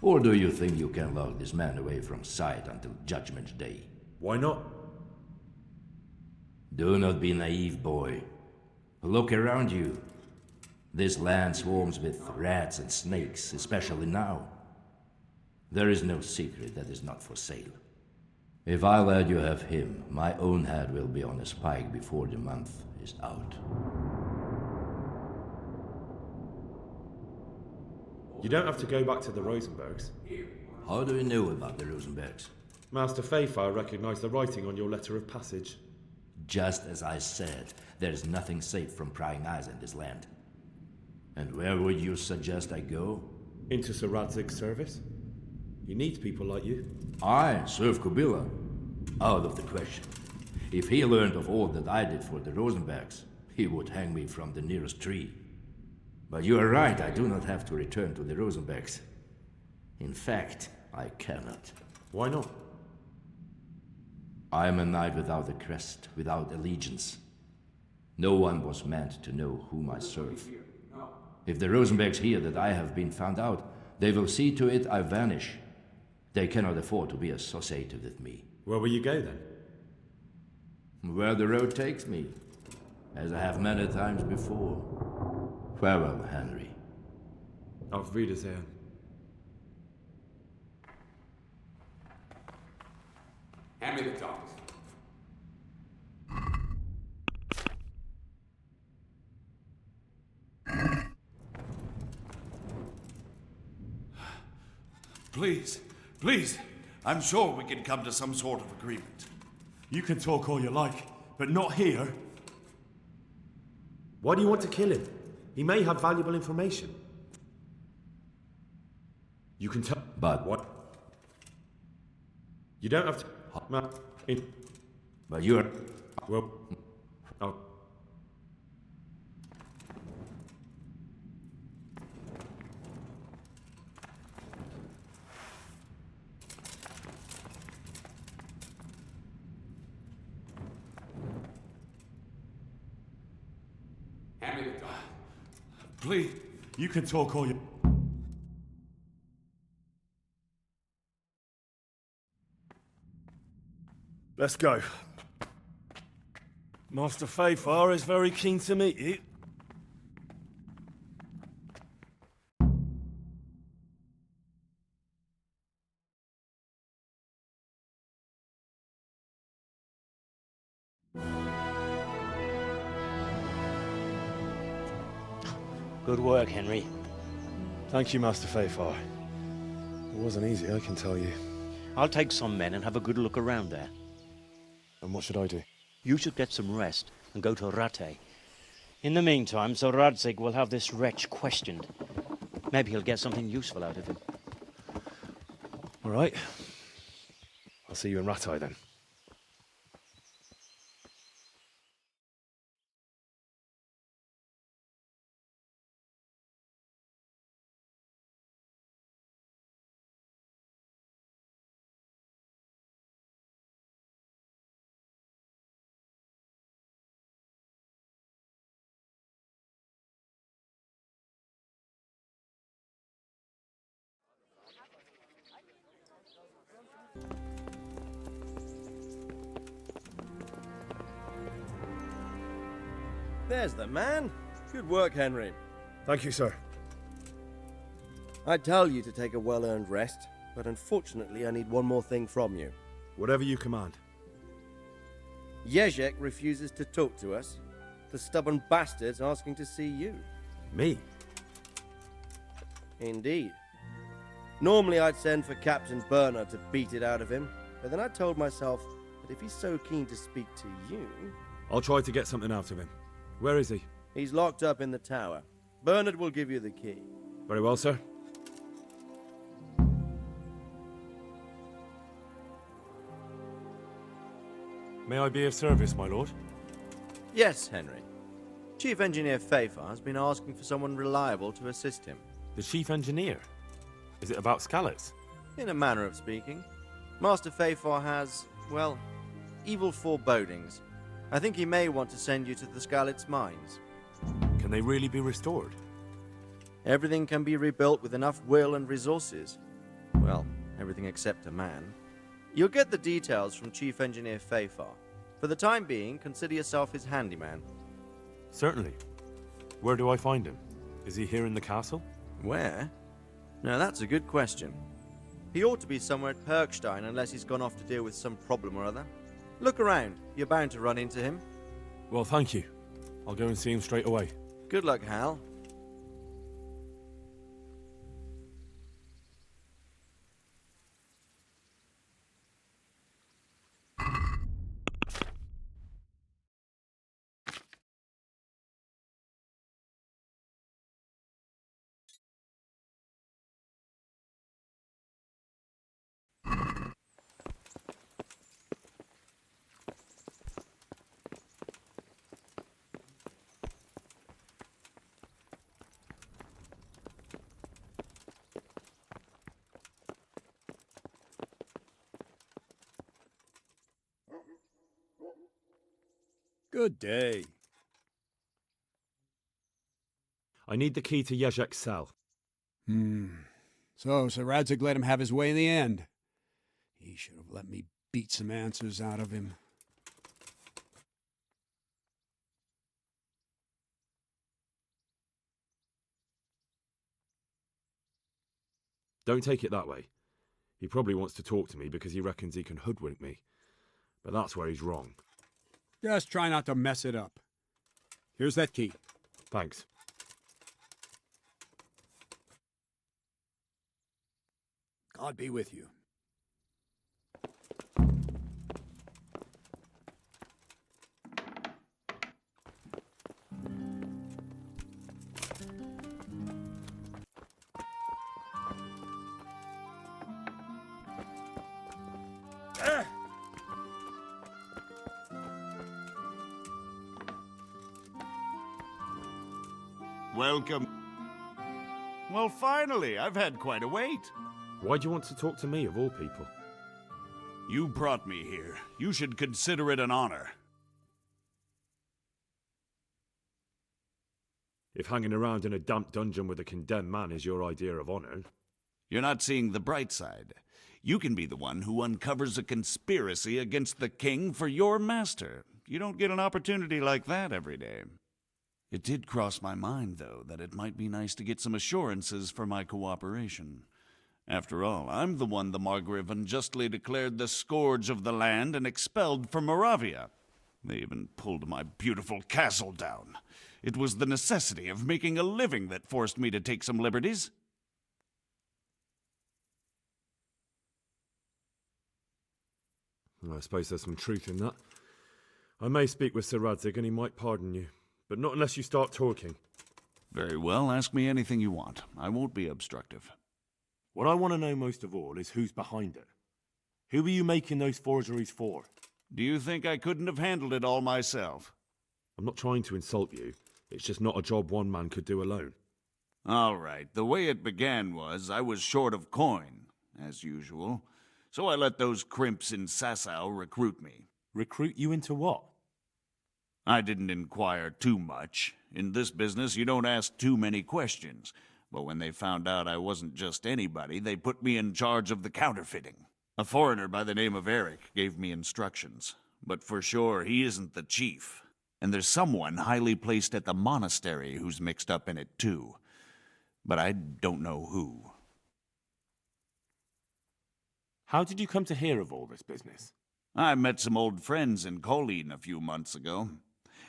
Or do you think you can lock this man away from sight until Judgment Day? Why not? Do not be naive, boy. Look around you. This land swarms with rats and snakes, especially now. There is no secret that is not for sale. If I let you have him, my own head will be on a spike before the month is out. You don't have to go back to the Rosenbergs. How do you know about the Rosenbergs? Master Fayfire recognized the writing on your letter of passage. Just as I said, there is nothing safe from prying eyes in this land. And where would you suggest I go? Into Sir Radzig's service. He needs people like you. I serve Kobila. Out of the question. If he learned of all that I did for the Rosenbergs, he would hang me from the nearest tree. But you are right, I do not have to return to the Rosenbergs. In fact, I cannot. Why not? I am a knight without a crest, without allegiance. No one was meant to know whom I serve. If the Rosenbergs hear that I have been found out, they will see to it I vanish. They cannot afford to be associated with me. Where will you go then? Where the road takes me, as I have many times before. Farewell, Henry. Auf Wiedersehen. Hand me the tongs. Please, please. I'm sure we can come to some sort of agreement. You can talk all you like, but not here. Why do you want to kill him? He may have valuable information. You can tell. But what? You don't have to. But you're. Well. Oh. Hand me the tongs. Please. You can talk all you... Let's go. Master Fayfire is very keen to meet you. Good work, Henry. Thank you, Master Fayfire. It wasn't easy, I can tell you. I'll take some men and have a good look around there. And what should I do? You should get some rest and go to Rate. In the meantime, Sir Radzig will have this wretch questioned. Maybe he'll get something useful out of him. All right. I'll see you in Ratai then. There's the man. Good work, Henry. Thank you, sir. I tell you to take a well-earned rest, but unfortunately I need one more thing from you. Whatever you command. Jezek refuses to talk to us. The stubborn bastard's asking to see you. Me? Indeed. Normally I'd send for Captain Bernard to beat it out of him, but then I told myself that if he's so keen to speak to you... I'll try to get something out of him. Where is he? He's locked up in the tower. Bernard will give you the key. Very well, sir. May I be of service, my lord? Yes, Henry. Chief Engineer Pfeiffer has been asking for someone reliable to assist him. The chief engineer? Is it about Scallops? In a manner of speaking. Master Pfeiffer has, well, evil forebodings. I think he may want to send you to the Skalitz mines. Can they really be restored? Everything can be rebuilt with enough will and resources. Well, everything except a man. You'll get the details from Chief Engineer Pfeiffer. For the time being, consider yourself his handyman. Certainly. Where do I find him? Is he here in the castle? Where? Now that's a good question. He ought to be somewhere at Perkstein unless he's gone off to deal with some problem or other. Look around. You're bound to run into him. Well, thank you. I'll go and see him straight away. Good luck, Hal. Good day. I need the key to Jezek's cell. So Sir Radzig let him have his way in the end. He should have let me beat some answers out of him. Don't take it that way. He probably wants to talk to me because he reckons he can hoodwink me. But that's where he's wrong. Just try not to mess it up. Here's that key. Thanks. God be with you. Welcome. Well, finally, I've had quite a wait. Why do you want to talk to me, of all people? You brought me here. You should consider it an honor. If hanging around in a damp dungeon with a condemned man is your idea of honor... You're not seeing the bright side. You can be the one who uncovers a conspiracy against the king for your master. You don't get an opportunity like that every day. It did cross my mind, though, that it might be nice to get some assurances for my cooperation. After all, I'm the one the Margrave unjustly declared the scourge of the land and expelled from Moravia. They even pulled my beautiful castle down. It was the necessity of making a living that forced me to take some liberties. I suppose there's some truth in that. I may speak with Sir Radzig and he might pardon you, but not unless you start talking. Very well, ask me anything you want. I won't be obstructive. What I want to know most of all is who's behind it. Who are you making those forgeries for? Do you think I couldn't have handled it all myself? I'm not trying to insult you. It's just not a job one man could do alone. All right, the way it began was I was short of coin, as usual. So I let those crimps in Sasau recruit me. Recruit you into what? I didn't inquire too much. In this business, you don't ask too many questions. But when they found out I wasn't just anybody, they put me in charge of the counterfeiting. A foreigner by the name of Eric gave me instructions. But for sure, he isn't the chief. And there's someone highly placed at the monastery who's mixed up in it too. But I don't know who. How did you come to hear of all this business? I met some old friends in Colleen a few months ago,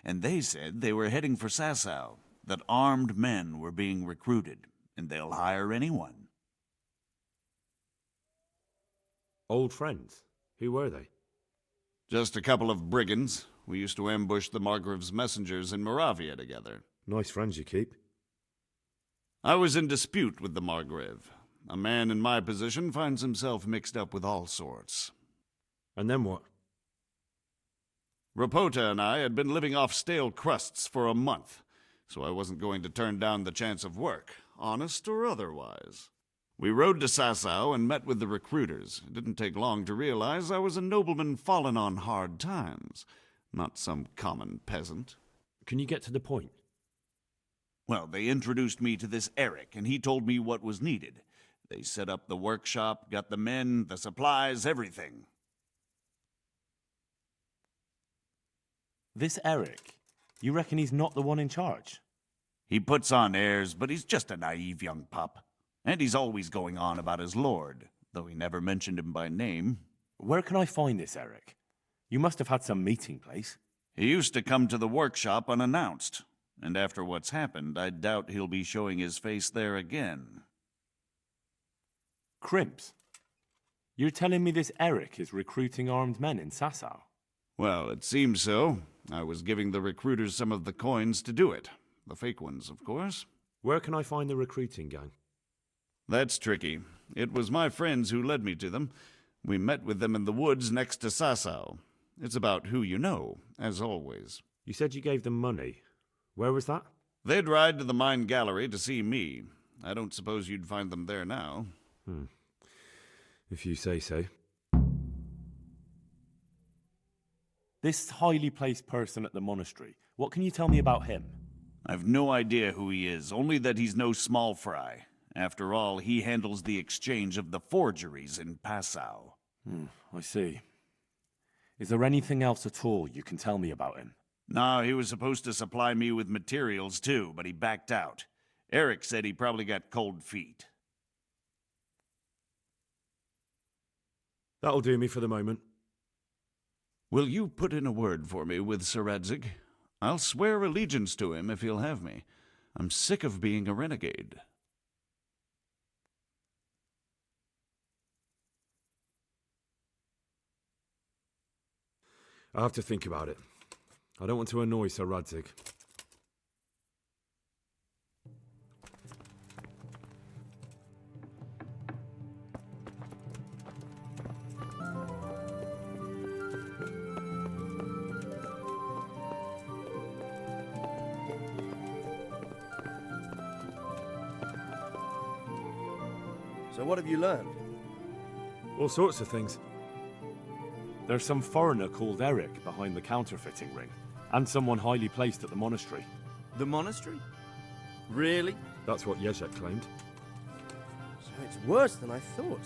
and they said they were heading for Sasau, that armed men were being recruited, and they'll hire anyone. Old friends? Who were they? Just a couple of brigands. We used to ambush the Margrave's messengers in Moravia together. Nice friends you keep. I was in dispute with the Margrave. A man in my position finds himself mixed up with all sorts. And then what? Rapota and I had been living off stale crusts for a month, so I wasn't going to turn down the chance of work, honest or otherwise. We rode to Sasau and met with the recruiters. It didn't take long to realize I was a nobleman fallen on hard times, not some common peasant. Can you get to the point? Well, they introduced me to this Eric, and he told me what was needed. They set up the workshop, got the men, the supplies, everything. This Eric, you reckon he's not the one in charge? He puts on airs, but he's just a naive young pup. And he's always going on about his lord, though he never mentioned him by name. Where can I find this Eric? You must have had some meeting place. He used to come to the workshop unannounced, and after what's happened, I doubt he'll be showing his face there again. Crimps? You're telling me this Eric is recruiting armed men in Sasau? Well, it seems so. I was giving the recruiters some of the coins to do it. The fake ones, of course. Where can I find the recruiting gang? That's tricky. It was my friends who led me to them. We met with them in the woods next to Sasau. It's about who you know, as always. You said you gave them money. Where was that? They'd ride to the mine gallery to see me. I don't suppose you'd find them there now. If you say so. This highly placed person at the monastery, what can you tell me about him? I've no idea who he is, only that he's no small fry. After all, he handles the exchange of the forgeries in Passau. I see. Is there anything else at all you can tell me about him? No, he was supposed to supply me with materials too, but he backed out. Eric said he probably got cold feet. That'll do me for the moment. Will you put in a word for me with Sir Radzig? I'll swear allegiance to him if he'll have me. I'm sick of being a renegade. I have to think about it. I don't want to annoy Sir Radzig. So what have you learned? All sorts of things. There's some foreigner called Eric behind the counterfeiting ring, and someone highly placed at the monastery. The monastery? Really? That's what Yezhek claimed. So it's worse than I thought.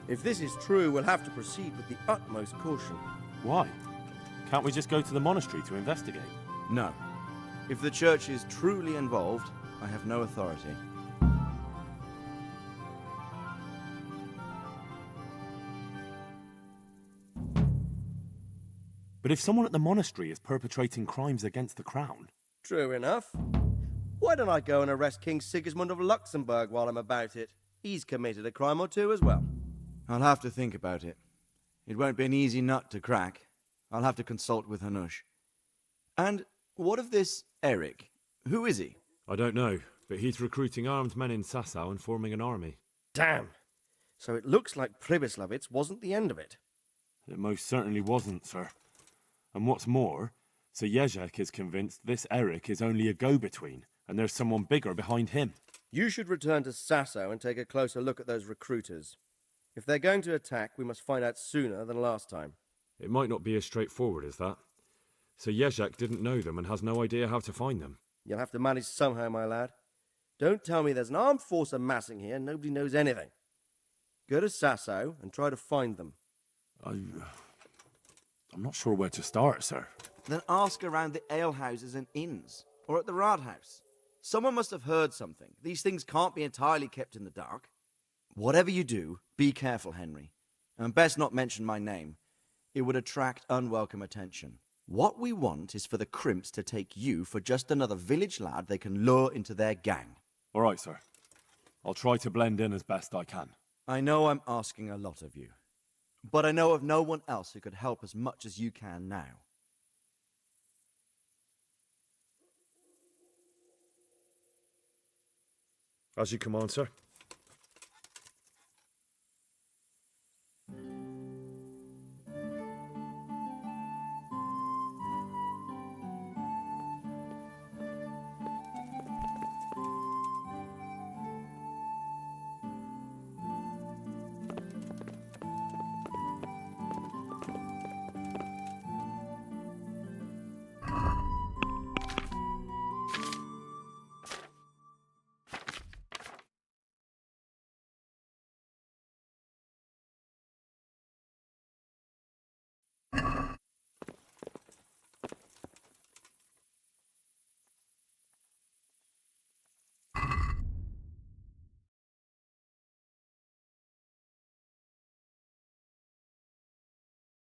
If this is true, we'll have to proceed with the utmost caution. Why? Can't we just go to the monastery to investigate? No. If the church is truly involved, I have no authority. But if someone at the monastery is perpetrating crimes against the crown... True enough. Why don't I go and arrest King Sigismund of Luxembourg while I'm about it? He's committed a crime or two as well. I'll have to think about it. It won't be an easy nut to crack. I'll have to consult with Hanush. And what of this Eric? Who is he? I don't know, but he's recruiting armed men in Sasau and forming an army. Damn. So it looks like Pribyslavitz wasn't the end of it. It most certainly wasn't, sir. And what's more, Sir Yezhek is convinced this Eric is only a go-between, and there's someone bigger behind him. You should return to Sasau and take a closer look at those recruiters. If they're going to attack, we must find out sooner than last time. It might not be as straightforward as that. Sir Yezhek didn't know them and has no idea how to find them. You'll have to manage somehow, my lad. Don't tell me there's an armed force amassing here and nobody knows anything. Go to Sasau and try to find them. I'm not sure where to start, sir. Then ask around the alehouses and inns, or at the Rathaus. Someone must have heard something. These things can't be entirely kept in the dark. Whatever you do, be careful, Henry. And best not mention my name. It would attract unwelcome attention. What we want is for the Crimps to take you for just another village lad they can lure into their gang. All right, sir. I'll try to blend in as best I can. I know I'm asking a lot of you. But I know of no one else who could help as much as you can now. As you command, sir.